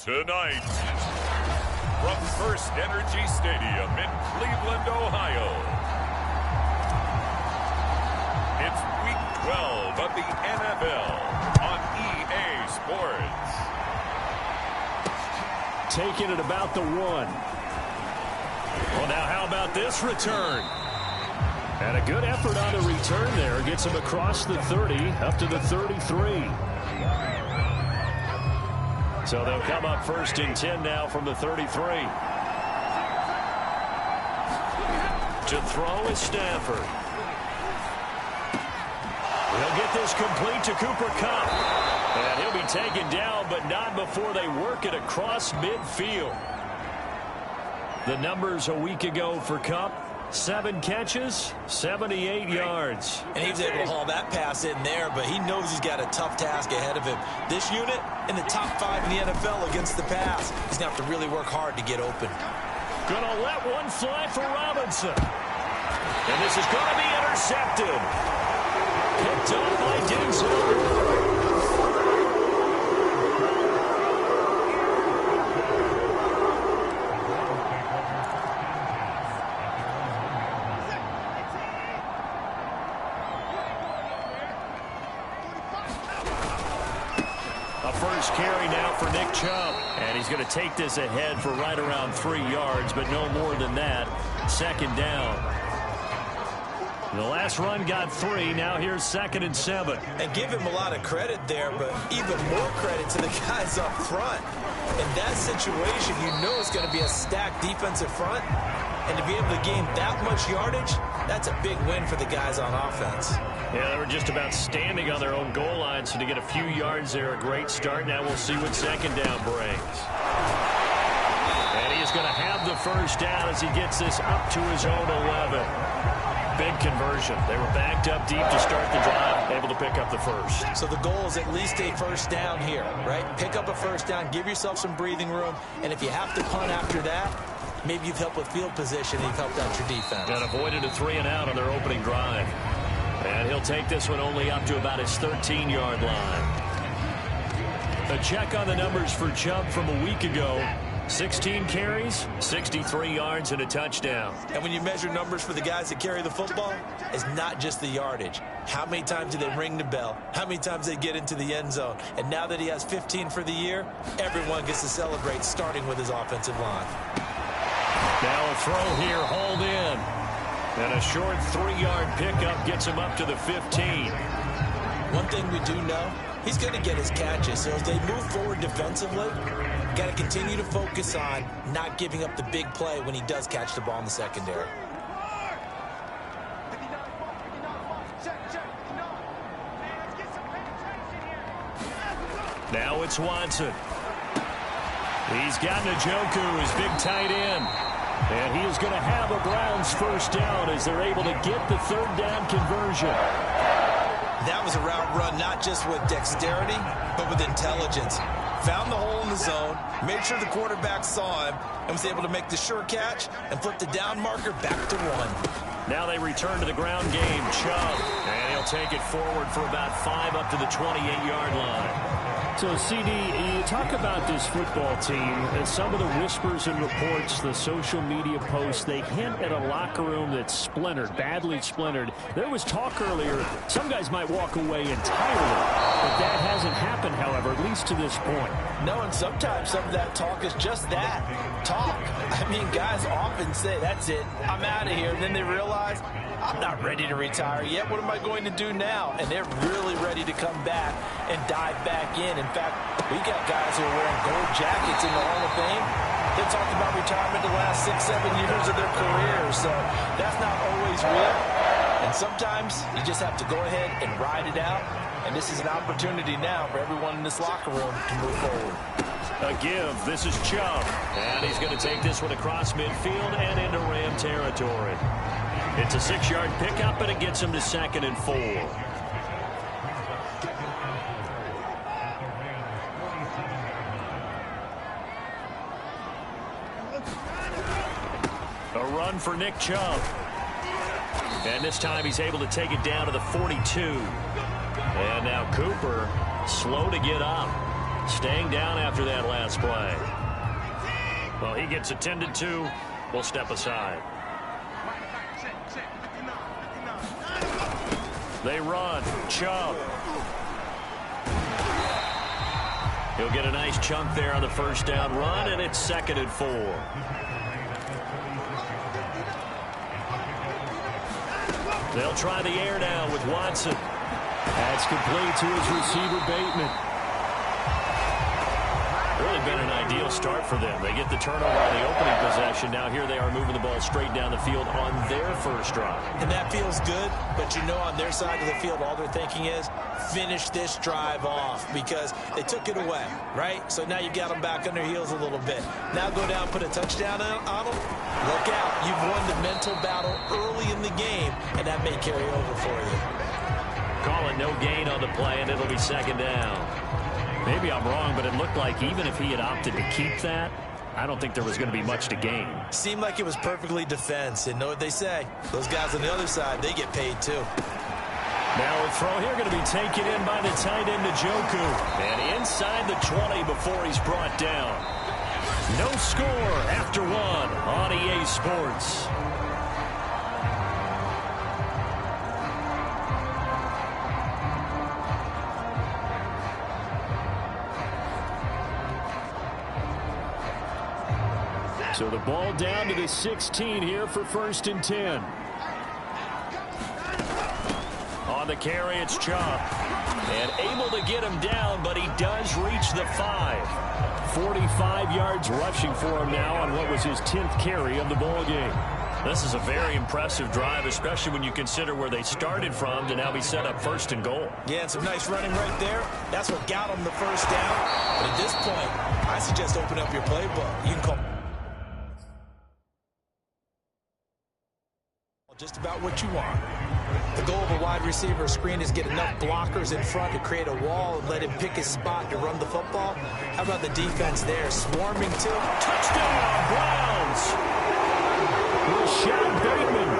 Tonight, from First Energy Stadium in Cleveland, Ohio, it's Week 12 of the NFL on EA Sports. Taking it about the 1. Well, now how about this return? And a good effort on the return there. Gets him across the 30, up to the 33. So they'll come up 1st and 10 now from the 33. To throw is Stafford. He'll get this complete to Cooper Kupp. And he'll be taken down, but not before they work it across midfield. The numbers a week ago for Kupp: 7 catches, 78 yards. And he was able to haul that pass in there, but he knows he's got a tough task ahead of him. This unit in the top 5 in the NFL against the pass. He's going to have to really work hard to get open. Gonna let one fly for Robinson. And this is going to be intercepted. Picked off by Denzel. Carry now for Nick Chubb. And he's going to take this ahead for right around 3 yards, but no more than that. 2nd down. The last run got 3. Now here's 2nd and 7. And give him a lot of credit there, but even more credit to the guys up front. In that situation, you know it's going to be a stacked defensive front. And to be able to gain that much yardage, that's a big win for the guys on offense. Yeah, they were just about standing on their own goal line, so to get a few yards there, a great start. Now we'll see what 2nd down brings. And he is going to have the 1st down as he gets this up to his own 11. Big conversion. They were backed up deep to start the drive, able to pick up the 1st. So the goal is at least a 1st down here, right? Pick up a 1st down, give yourself some breathing room, and if you have to punt after that, maybe you've helped with field position and you've helped out your defense. And avoided a 3-and-out on their opening drive. And he'll take this one only up to about his 13-yard line. A check on the numbers for Chubb from a week ago. 16 carries, 63 yards, and a touchdown. And when you measure numbers for the guys that carry the football, it's not just the yardage. How many times do they ring the bell? How many times they get into the end zone? And now that he has 15 for the year, everyone gets to celebrate, starting with his offensive line. Now a throw here, hauled in. And a short 3-yard pickup gets him up to the 15. One thing we do know, he's going to get his catches. So as they move forward defensively, got to continue to focus on not giving up the big play when he does catch the ball in the secondary. Now it's Watson. He's got Njoku, his big tight end. And he is going to have a Browns 1st down as they're able to get the 3rd down conversion. That was a route run not just with dexterity, but with intelligence. Found the hole in the zone, made sure the quarterback saw him, and was able to make the sure catch and flip the down marker back to 1. Now they return to the ground game. Chubb, and he'll take it forward for about 5 up to the 28-yard line. So, CD, you talk about this football team and some of the whispers and reports, the social media posts, they hint at a locker room that's splintered, badly splintered. There was talk earlier, some guys might walk away entirely, but that hasn't happened, however, at least to this point. No, and sometimes some of that talk is just that, talk. I mean, guys often say, that's it, I'm out of here, and then they realize, I'm not ready to retire yet. What am I going to do now? And they're really ready to come back and dive back in. In fact, we got guys who are wearing gold jackets in the Hall of Fame. They talked about retirement the last 6-7 years of their careers. So that's not always real. And sometimes you just have to go ahead and ride it out. And this is an opportunity now for everyone in this locker room to move forward. A give. This is Chubb. And he's going to take this one across midfield and into Ram territory. It's a 6-yard pickup, and it gets him to 2nd and 4. A run for Nick Chubb. And this time he's able to take it down to the 42. And now Cooper, slow to get up. staying down after that last play. Well, he gets attended to. We'll step aside. They run. Chubb. He'll get a nice chunk there on the first down run, and it's 2nd and 4. They'll try the air now with Watson. That's complete to his receiver, Bateman. Really been an ideal start for them. They get the turnover on the opening possession. Now here they are moving the ball straight down the field on their first drive. And that feels good, but you know on their side of the field, all they're thinking is finish this drive off because they took it away, right? So now you got them back on their heels a little bit. Now go down, put a touchdown on them. Look out. You've won the mental battle early in the game, and that may carry over for you. Call it no gain on the play, and it'll be 2nd down. Maybe I'm wrong, but it looked like even if he had opted to keep that, I don't think there was going to be much to gain. Seemed like it was perfectly defense. And know what they say? Those guys on the other side, they get paid too. Now a throw here going to be taken in by the tight end, Njoku. And inside the 20 before he's brought down. No score after 1 on EA Sports. So the ball down to the 16 here for 1st and 10. On the carry, it's Chubb. And able to get him down, but he does reach the 5. 45 yards rushing for him now on what was his 10th carry of the ball game. This is a very impressive drive, especially when you consider where they started from to now be set up 1st and goal. Yeah, and some nice running right there. That's what got them the first down. But at this point, I suggest open up your playbook. You can call just about what you want. The goal of a wide receiver screen is get enough blockers in front to create a wall and let him pick his spot to run the football. How about the defense there? Swarming to touchdown, Browns! Rashad Bateman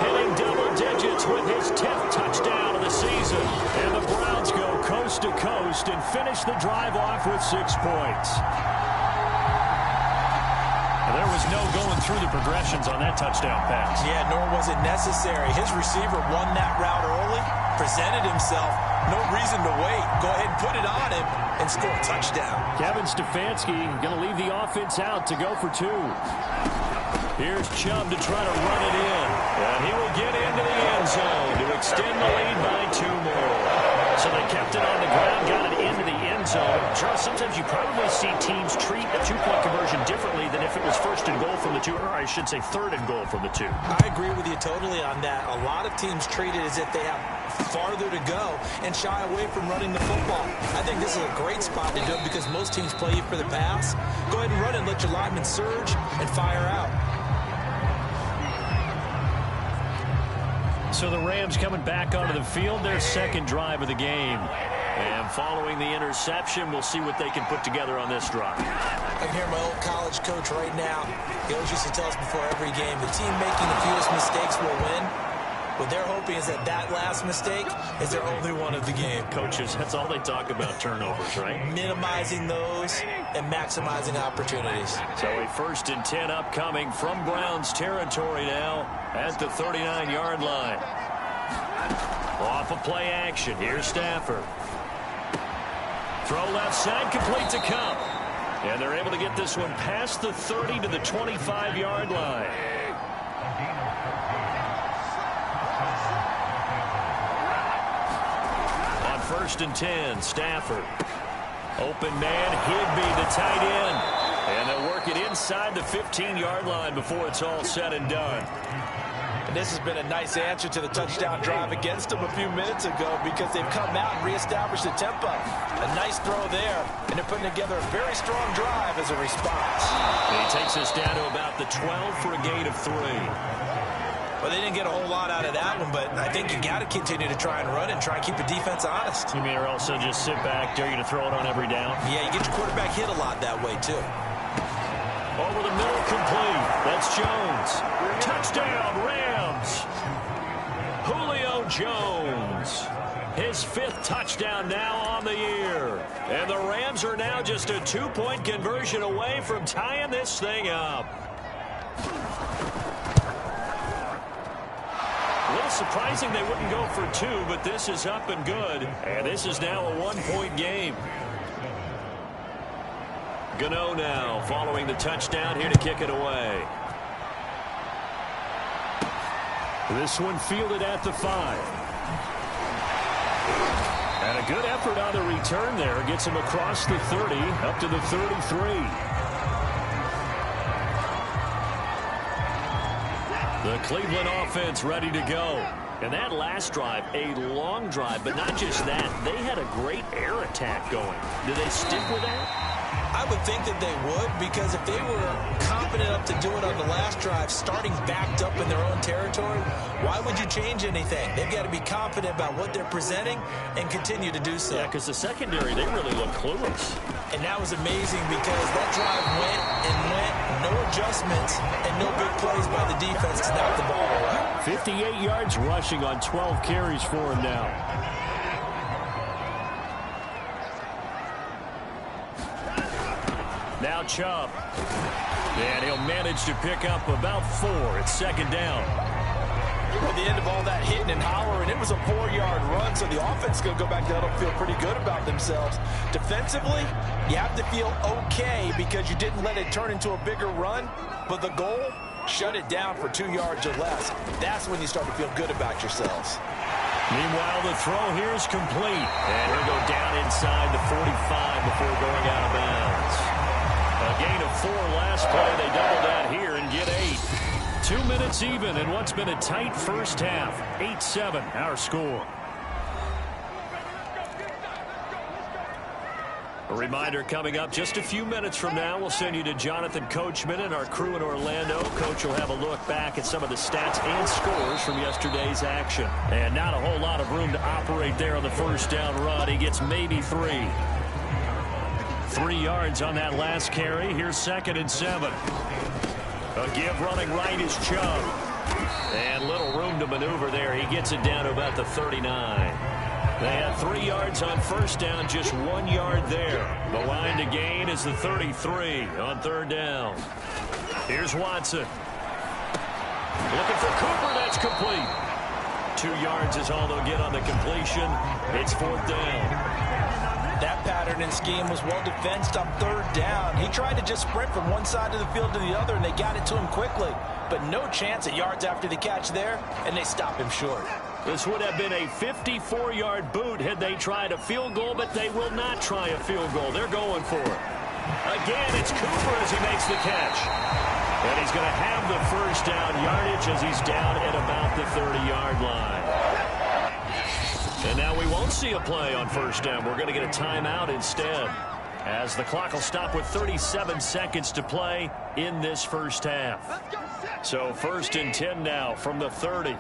hitting double digits with his 10th touchdown of the season. And the Browns go coast to coast and finish the drive off with 6 points. There was no going through the progressions on that touchdown pass. Yeah, nor was it necessary. His receiver won that route early, presented himself. No reason to wait. Go ahead and put it on him and score a touchdown. Kevin Stefanski going to leave the offense out to go for 2. Here's Chubb to try to run it in. And he will get into the end zone to extend the lead by 2 more. So they kept it on the ground, got it into the end zone. Charles, sometimes you probably see teams treat a 2-point conversion differently than if it was 1st and goal from the 2, or I should say 3rd and goal from the 2. I agree with you totally on that. A lot of teams treat it as if they have farther to go and shy away from running the football. I think this is a great spot to do it because most teams play you for the pass. Go ahead and run it and let your linemen surge and fire out. So the Rams coming back onto the field, their 2nd drive of the game. And following the interception, we'll see what they can put together on this drive. I can hear my old college coach right now. He always used to tell us before every game, the team making the fewest mistakes will win. What they're hoping is that that last mistake is their only one of the game. Coaches, that's all they talk about, turnovers, right? Minimizing those and maximizing opportunities. So a 1st and 10 upcoming from Browns territory now at the 39-yard line. Off of play action, here's Stafford. Throw left side, complete to Cup. And they're able to get this one past the 30 to the 25-yard line. On 1st and 10, Stafford. Open man, Higbee, the tight end. And they'll work it inside the 15-yard line before it's all said and done. And this has been a nice answer to the touchdown drive against them a few minutes ago because they've come out and reestablished the tempo. A nice throw there, and they're putting together a very strong drive as a response. And he takes us down to about the 12 for a gain of 3. Well, they didn't get a whole lot out of that one, but I think you got to continue to try and run and try and keep the defense honest. You mean or also just sit back, dare you to throw it on every down? Yeah, you get your quarterback hit a lot that way, too. Over the middle, complete. That's Jones. Touchdown, Rams. Julio Jones. His 5th touchdown now on the year. And the Rams are now just a 2-point conversion away from tying this thing up. A little surprising they wouldn't go for 2, but this is up and good. And this is now a 1-point game. Gano now following the touchdown here to kick it away. This one fielded at the 5. And a good effort on the return there. Gets him across the 30, up to the 33. The Cleveland offense ready to go. And that last drive, a long drive, but not just that. They had a great air attack going. Do they stick with that? I would think that they would, because if they were confident enough to do it on the last drive, starting backed up in their own territory, why would you change anything? They've got to be confident about what they're presenting and continue to do so. Yeah, because the secondary, they really look clueless. And that was amazing because that drive went and went, no adjustments, and no big plays by the defense to knock the ball away. 58 yards rushing on 12 carries for him now. Now Chubb. And he'll manage to pick up about 4. It's 2nd down. At the end of all that hitting and hollering, it was a 4-yard run, so the offense is going to go back down and feel pretty good about themselves. Defensively, you have to feel okay because you didn't let it turn into a bigger run, but the goal, shut it down for 2 yards or less. That's when you start to feel good about yourselves. Meanwhile, the throw here is complete. And he'll go down inside the 45 before going out of bounds. A gain of 4 last play. They double that here and get 8. 2 minutes even in what's been a tight first half. 8-7, our score. A reminder coming up just a few minutes from now. We'll send you to Jonathan Coachman and our crew in Orlando. Coach will have a look back at some of the stats and scores from yesterday's action. And not a whole lot of room to operate there on the first down run. He gets maybe 3. 3 yards on that last carry. Here's 2nd and 7. A give running right is Chubb. And little room to maneuver there. He gets it down to about the 39. They had 3 yards on first down, just 1 yard there. The line to gain is the 33 on 3rd down. Here's Watson. Looking for Cooper. That's complete. 2 yards is all they'll get on the completion. It's 4th down. That pattern and scheme was well defensed on 3rd down. He tried to just sprint from one side of the field to the other, and they got it to him quickly. But no chance at yards after the catch there, and they stop him short. This would have been a 54-yard boot had they tried a field goal, but they will not try a field goal. They're going for it. Again, it's Cooper as he makes the catch. And he's going to have the first down yardage as he's down at about the 30-yard line. And now we won't see a play on first down. We're going to get a timeout instead, as the clock will stop with 37 seconds to play in this first half. So 1st and 10 now from the 30.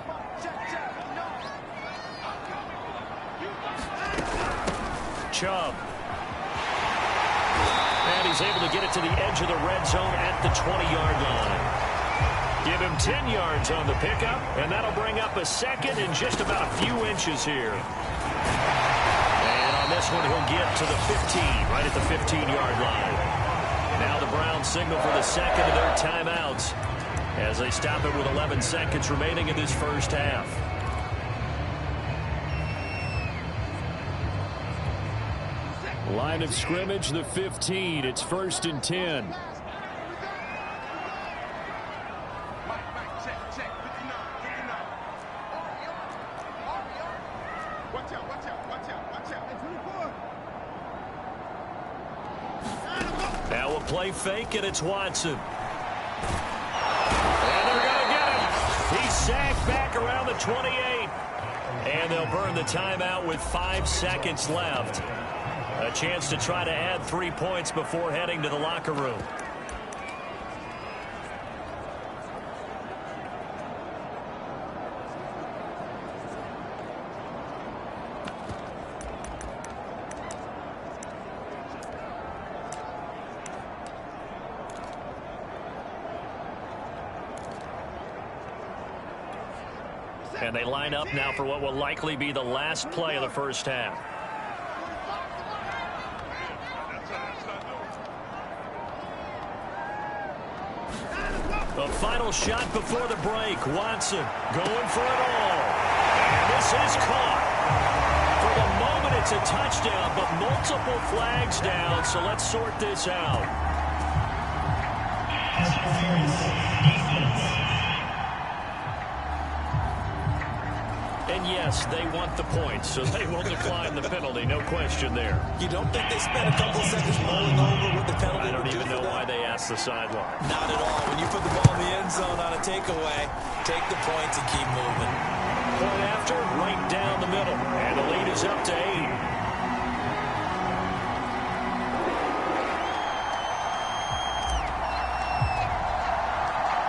Chubb. And he's able to get it to the edge of the red zone at the 20-yard line. Give him 10 yards on the pickup, and that'll bring up a 2nd and just about a few inches here. And on this one, he'll get to the 15, right at the 15-yard line. Now the Browns signal for the 2nd of their timeouts as they stop it with 11 seconds remaining in this first half. Line of scrimmage, the 15. It's 1st and 10. Now a play fake, and it's Watson. And they're going to get him. He's sacked back around the 28. And they'll burn the timeout with 5 seconds left. A chance to try to add 3 points before heading to the locker room. And they line up now for what will likely be the last play of the first half. The final shot before the break. Watson going for it all. And this is caught. For the moment, it's a touchdown, but multiple flags down, so let's sort this out. And yes, they want the points, so they will decline the penalty, no question there. You don't think they spent a couple of seconds mulling over what the penalty I don't would do even know why they asked the sideline. Not at all. When you put the ball in the end zone on a takeaway, take the points and keep moving. Point after, right down the middle, and the lead is up to 8.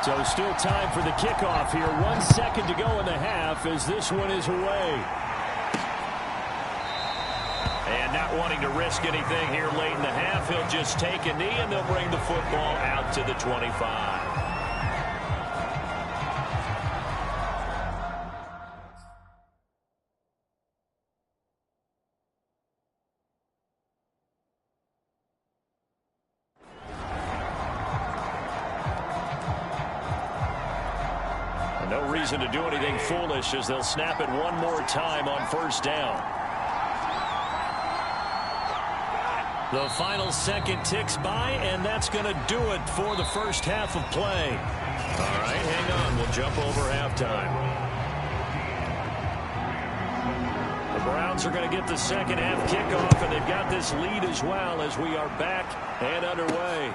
So still time for the kickoff here. 1 second to go in the half as this one is away. And not wanting to risk anything here late in the half, he'll just take a knee and they'll bring the football out to the 25. No reason to do anything foolish as they'll snap it one more time on first down. The final second ticks by, and that's going to do it for the first half of play. All right, hang on. We'll jump over halftime. The Browns are going to get the second half kickoff, and they've got this lead as well as we are back and underway.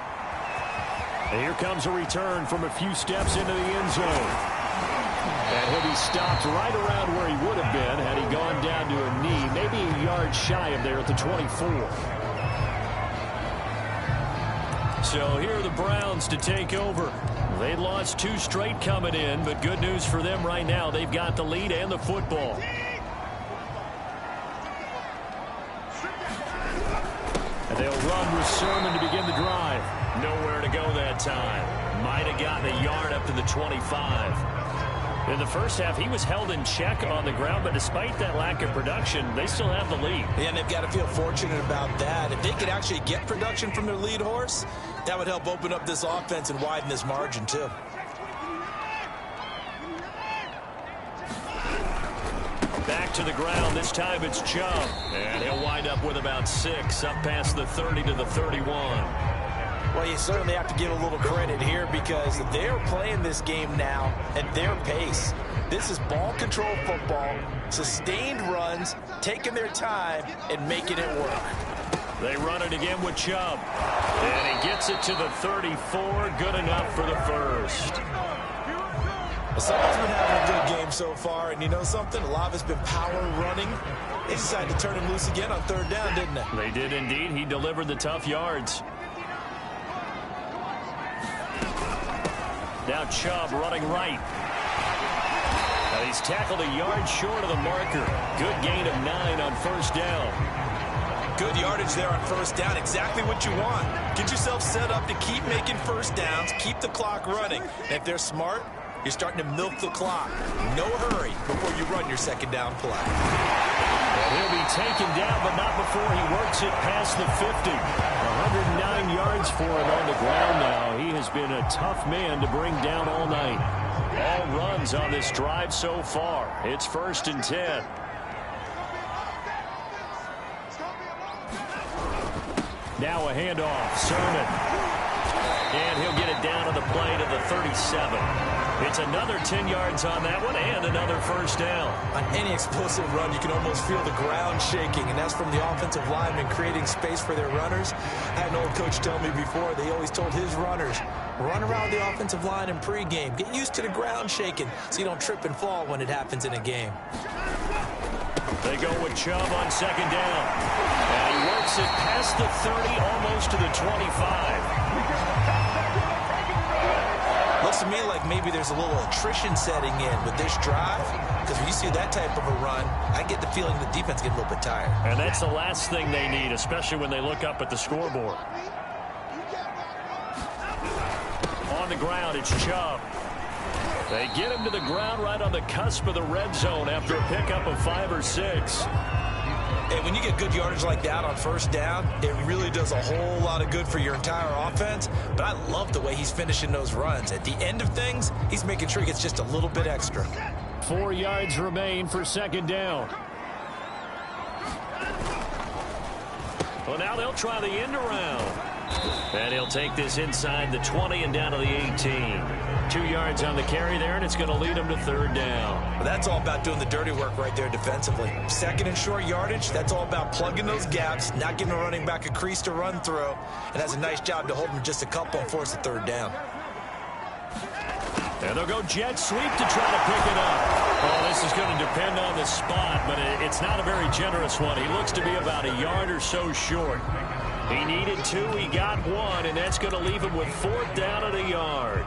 And here comes a return from a few steps into the end zone. And he'll be stopped right around where he would have been had he gone down to a knee, maybe a yard shy of there at the 24. So here are the Browns to take over. They lost 2 straight coming in, but good news for them right now. They've got the lead and the football. And they'll run with Sermon to begin the drive. Nowhere to go that time. Might have gotten a yard up to the 25. In the first half, he was held in check on the ground, but despite that lack of production, they still have the lead. Yeah, and they've got to feel fortunate about that. If they could actually get production from their lead horse, that would help open up this offense and widen this margin, too. Back to the ground. This time it's Chubb. And he'll wind up with about 6, up past the 30 to the 31. Well, you certainly have to give a little credit here because they're playing this game now at their pace. This is ball control football, sustained runs, taking their time, and making it work. They run it again with Chubb. And he gets it to the 34. Good enough for the first. Someone's been having a good game so far, and you know something? A lot of it's been power running. They decided to turn him loose again on third down, didn't they? They did indeed. He delivered the tough yards. Now Chubb running right. Now he's tackled a yard short of the marker. Good gain of 9 on first down. Good yardage there on first down. Exactly what you want. Get yourself set up to keep making first downs, keep the clock running. And if they're smart, you're starting to milk the clock. No hurry before you run your second down play. And he'll be taken down, but not before he works it past the 50. 109 yards for him on the ground now. He has been a tough man to bring down all night. All runs on this drive so far. It's 1st and 10. Now a handoff. Sermon. And he'll get it down to the play to the 37. It's another 10 yards on that one and another first down. On any explosive run, you can almost feel the ground shaking, and that's from the offensive linemen creating space for their runners. I had an old coach tell me before, they always told his runners, run around the offensive line in pregame. Get used to the ground shaking so you don't trip and fall when it happens in a game. They go with Chubb on second down. And he works it past the 30, almost to the 25. Looks to me like maybe there's a little attrition setting in with this drive, because when you see that type of a run, I get the feeling the defense gets a little bit tired. And that's the last thing they need, especially when they look up at the scoreboard. On the ground, it's Chubb. They get him to the ground right on the cusp of the red zone after a pickup of 5 or 6. And when you get good yardage like that on first down, it really does a whole lot of good for your entire offense. But I love the way he's finishing those runs. At the end of things, he's making sure he gets just a little bit extra. 4 yards remain for second down. Well, now they'll try the end around. And he'll take this inside the 20 and down to the 18. 2 yards on the carry there, and it's going to lead him to third down. Well, that's all about doing the dirty work right there defensively. Second and short yardage, that's all about plugging those gaps, not giving a running back a crease to run through, and has a nice job to hold him just a couple and force a third down. And they'll go jet sweep to try to pick it up. Oh, this is going to depend on the spot, but it's not a very generous one. He looks to be about a yard or so short. He needed 2, he got 1, and that's going to leave him with fourth down and a yard.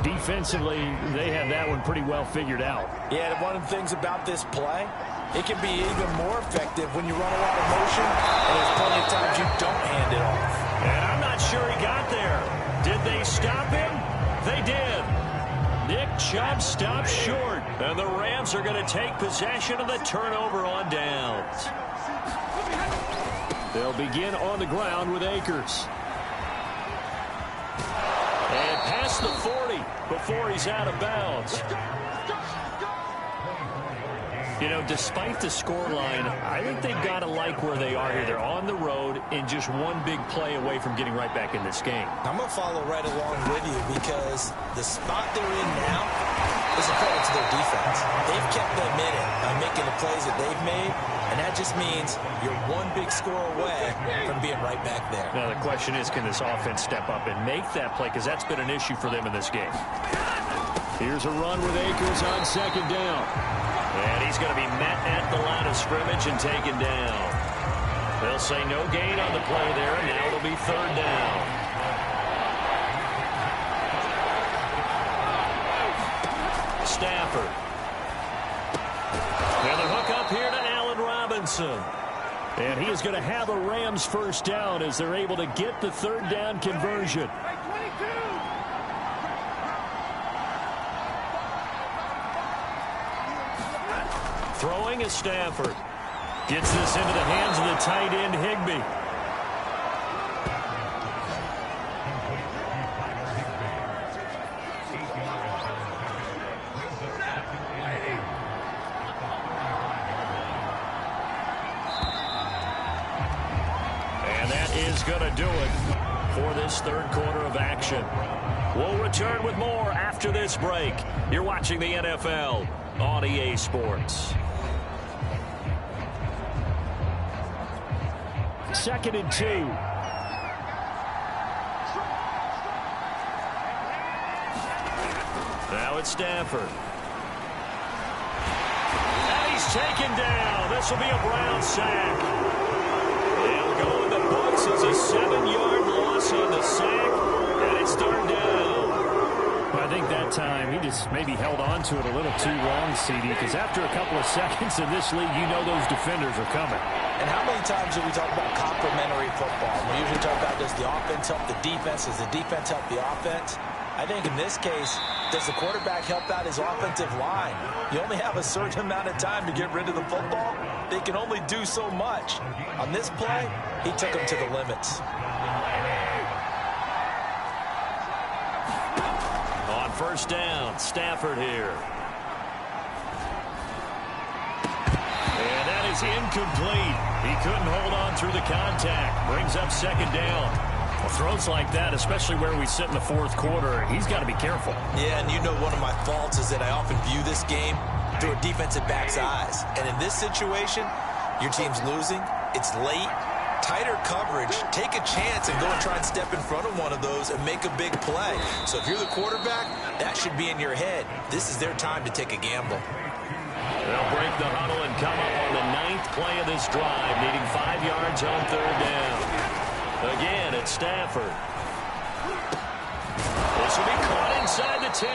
Defensively, they have that one pretty well figured out. Yeah, and one of the things about this play, it can be even more effective when you run a lot of motion, and there's plenty of times you don't hand it off. And I'm not sure he got there. Did they stop him? They did. Nick Chubb stopped short, and the Rams are going to take possession of the turnover on downs. They'll begin on the ground with Akers. And past the 40 before he's out of bounds. You know, despite the scoreline, I think they've got to like where they are here. They're on the road and just one big play away from getting right back in this game. I'm going to follow right along with you because the spot they're in now is a credit to their defense. They've kept them in it by making the plays that they've made, and that just means you're one big score away from being right back there. Now, the question is, can this offense step up and make that play? Because that's been an issue for them in this game. Here's a run with Akers on second down. And he's going to be met at the line of scrimmage and taken down. They'll say no gain on the play there, and now it'll be third down. Stafford. And the hook up here to Allen Robinson. And he is going to have a Rams first down as they're able to get the third down conversion. Throwing is Stafford. Gets this into the hands of the tight end, Higbee. And that is going to do it for this third quarter of action. We'll return with more after this break. You're watching the NFL on EA Sports. Second and 2. Now it's Stafford. And he's taken down. This will be a Brown sack. They'll go in the books as a 7-yard loss on the sack. And it's third down. But I think that time he just maybe held on to it a little too long, CD, because after a couple of seconds in this league, you know those defenders are coming. And how many times do we talk about complementary football? We usually talk about, does the offense help the defense? Does the defense help the offense? I think in this case, does the quarterback help out his offensive line? You only have a certain amount of time to get rid of the football. They can only do so much. On this play, he took them to the limits. On first down, Stafford here. And that is incomplete. He couldn't hold on through the contact. Brings up second down. Well, throws like that, especially where we sit in the fourth quarter, he's got to be careful. Yeah, and you know one of my faults is that I often view this game through a defensive back's eyes. And in this situation, your team's losing. It's late. Tighter coverage. Take a chance and go and try and step in front of one of those and make a big play. So if you're the quarterback, that should be in your head. This is their time to take a gamble. They'll break the huddle and come up on the 9th play of this drive, needing 5 yards on third down. Again, it's Stafford. This will be caught inside the 10.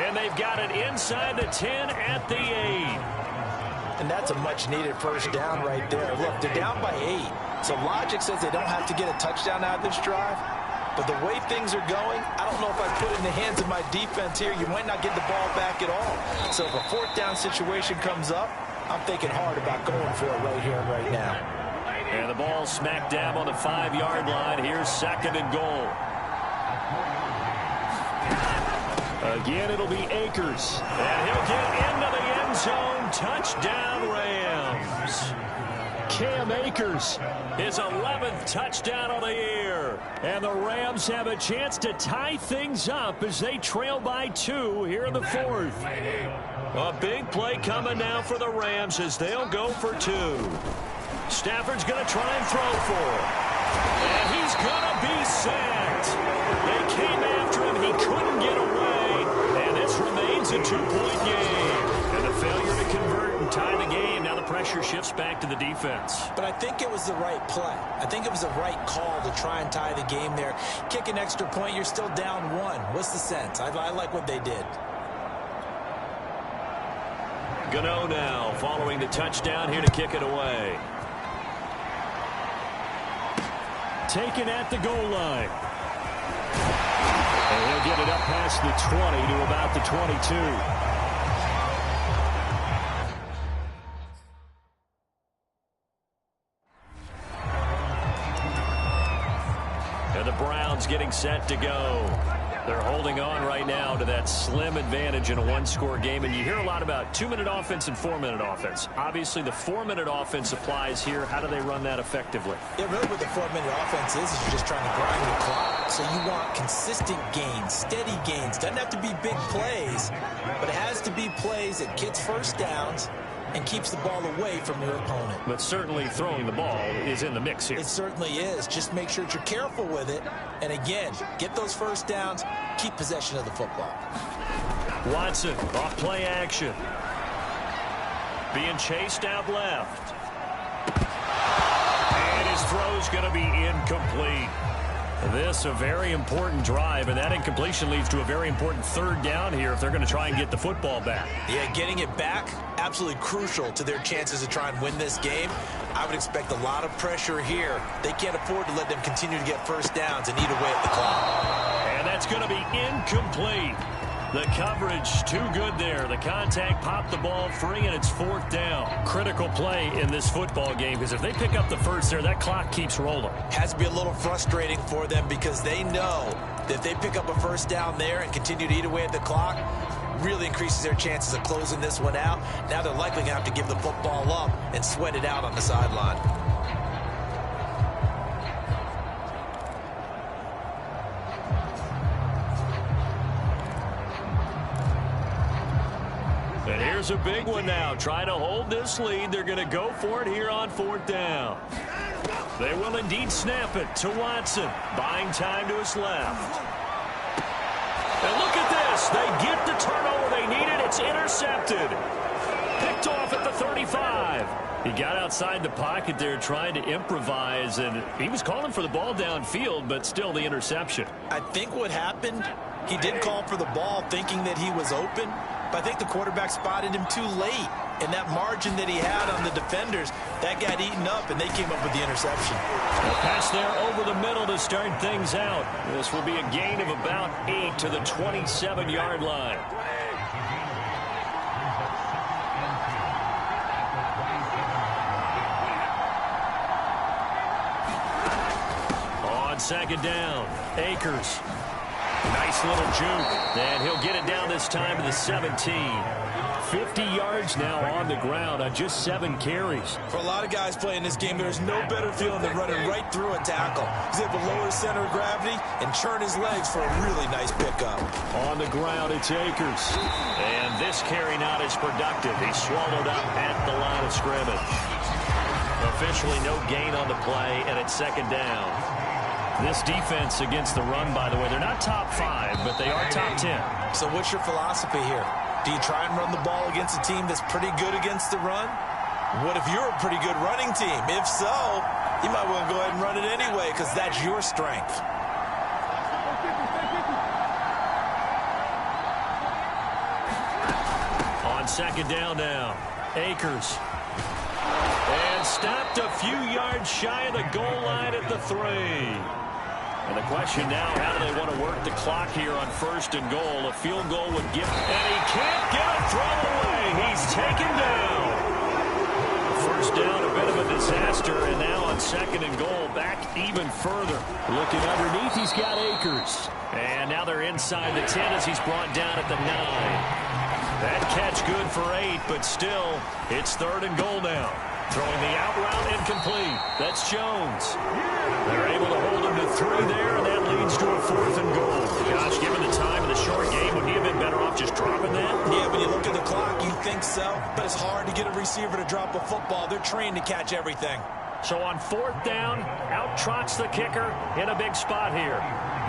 And they've got it inside the 10 at the 8. And that's a much-needed first down right there. Look, they're down by 8. So logic says they don't have to get a touchdown out of this drive. But the way things are going, I don't know if I put it in the hands of my defense here. You might not get the ball back at all. So if a fourth down situation comes up, I'm thinking hard about going for it right here and right now. And the ball smack dab on the 5-yard line. Here's 2nd and goal. Again, it'll be Akers. And he'll get into the end zone. Touchdown, Rams. Cam Akers. His 11th touchdown of the year. And the Rams have a chance to tie things up as they trail by 2 here in the 4th. A big play coming now for the Rams as they'll go for 2. Stafford's going to try and throw for it. And he's going to be sacked. They came after him. He couldn't get away. And this remains a 2-point game. And the failure to convert and tie the game. Now the pressure shifts back to the defense. But I think it was the right play. I think it was the right call to try and tie the game there. Kick an extra point, you're still down 1. What's the sense? I like what they did. Gano now following the touchdown here to kick it away. Taken at the goal line. And he'll get it up past the 20 to about the 22. And the Browns getting set to go. They're holding on right now to that slim advantage in a 1-score game. And you hear a lot about 2-minute offense and 4-minute offense. Obviously, the 4-minute offense applies here. How do they run that effectively? Yeah, really what the 4-minute offense is you're just trying to grind the clock. So you want consistent gains, steady gains. Doesn't have to be big plays, but it has to be plays that gets first downs and keeps the ball away from your opponent. But certainly throwing the ball is in the mix here. It certainly is. Just make sure that you're careful with it. And again, get those first downs, keep possession of the football. Watson, off play action. Being chased out left. And his throw's going to be incomplete. This a very important drive, and that incompletion leads to a very important 3rd down here if they're going to try and get the football back. Yeah, getting it back, absolutely crucial to their chances to try and win this game. I would expect a lot of pressure here. They can't afford to let them continue to get first downs and eat away at the clock. And that's going to be incomplete. The coverage too good there. The contact popped the ball free, and it's 4th down. Critical play in this football game because if they pick up the first there, that clock keeps rolling. Has to be a little frustrating for them because they know that if they pick up a first down there and continue to eat away at the clock, really increases their chances of closing this one out. Now they're likely going to have to give the football up and sweat it out on the sideline. And here's a big one now. Trying to hold this lead. They're going to go for it here on 4th down. They will indeed snap it to Watson. Buying time to his left. And look at this. They get the turnover they needed. It's intercepted. Picked off at the 35. He got outside the pocket there trying to improvise, and he was calling for the ball downfield, but still the interception. I think what happened, he did call for the ball thinking that he was open, but I think the quarterback spotted him too late. And that margin that he had on the defenders, that got eaten up, and they came up with the interception. A pass there over the middle to start things out. This will be a gain of about 8 to the 27-yard line. On 2nd down, Akers. Nice little juke, and he'll get it down this time to the 17. 50 yards now on the ground on just 7 carries. For a lot of guys playing this game, there's no better feeling than running right through a tackle. He's able to lower his center of gravity and churn his legs for a really nice pickup. On the ground, it's Akers. And this carry not as productive. He's swallowed up at the line of scrimmage. Officially no gain on the play, and it's 2nd down. This defense against the run, by the way, they're not top 5, but they are top 10. So what's your philosophy here? Do you try and run the ball against a team that's pretty good against the run? What if you're a pretty good running team? If so, you might want to go ahead and run it anyway because that's your strength. On 2nd down now, Akers. And stopped a few yards shy of the goal line at the 3. And the question now, how do they want to work the clock here on 1st and goal? A field goal would give, and he can't get a throw away. He's taken down. First down, a bit of a disaster, and now on 2nd and goal, back even further. Looking underneath, he's got Akers. And now they're inside the 10 as he's brought down at the 9. That catch good for 8, but still, it's 3rd and goal now. Throwing the out route incomplete. That's Jones. They're able to hold him to 3 there, and that leads to a 4th and goal. Gosh, given the time in the short game, would he have been better off just dropping that? Yeah, when you look at the clock, you think so. But it's hard to get a receiver to drop a football. They're trained to catch everything. So on 4th down, out trots the kicker in a big spot here.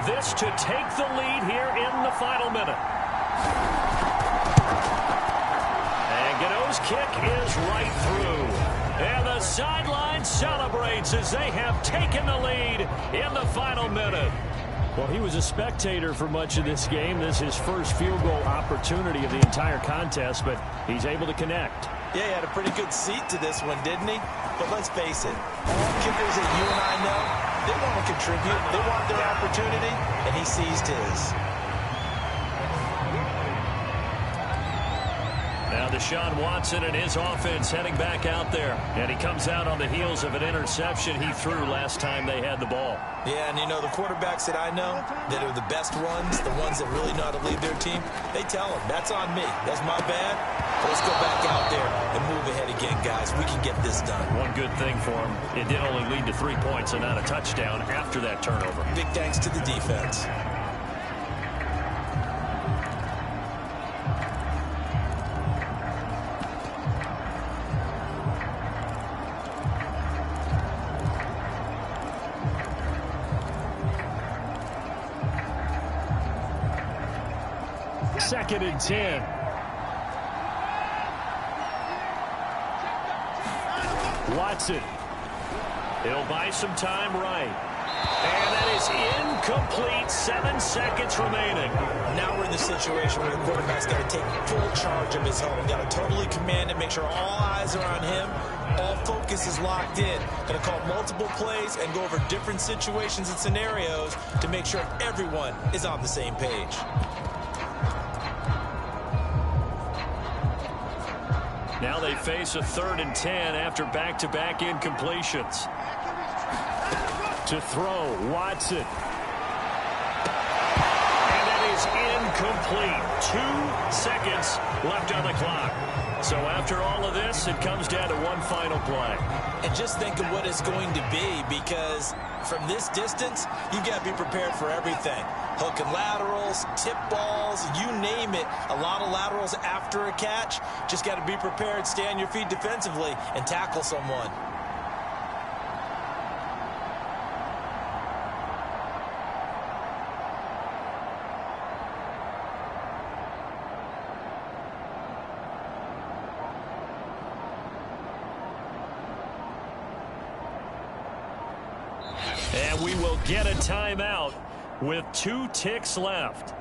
This to take the lead here in the final minute. And Gano's kick is right through. And the sideline celebrates as they have taken the lead in the final minute. Well, he was a spectator for much of this game. This is his first field goal opportunity of the entire contest, but he's able to connect. Yeah, he had a pretty good seat to this one, didn't he? But let's face it, all kickers that you and I know, they want to contribute. They want their opportunity, and he seized his. Now Deshaun Watson and his offense heading back out there. And he comes out on the heels of an interception he threw last time they had the ball. Yeah, and you know, the quarterbacks that I know that are the best ones, the ones that really know how to lead their team, they tell them, that's on me. That's my bad. But let's go back out there and move ahead again, guys. We can get this done. One good thing for him, it did only lead to 3 points and not a touchdown after that turnover. Big thanks to the defense. Second and 10. Watson. He'll buy some time right. And that is incomplete. 7 seconds remaining. Now we're in the situation where the quarterback's got to take full charge of his home. Got to totally command it, make sure all eyes are on him. All focus is locked in. Going to call multiple plays and go over different situations and scenarios to make sure everyone is on the same page. Now they face a 3rd and 10 after back-to-back incompletions. To throw, Watson. And that is incomplete. 2 seconds left on the clock. So after all of this, it comes down to one final play. And just think of what it's going to be, because from this distance, you've got to be prepared for everything. Hook and laterals, tip balls, you name it. A lot of laterals after a catch. Just got to be prepared, stay on your feet defensively, and tackle someone. And we will get a timeout with 2 ticks left.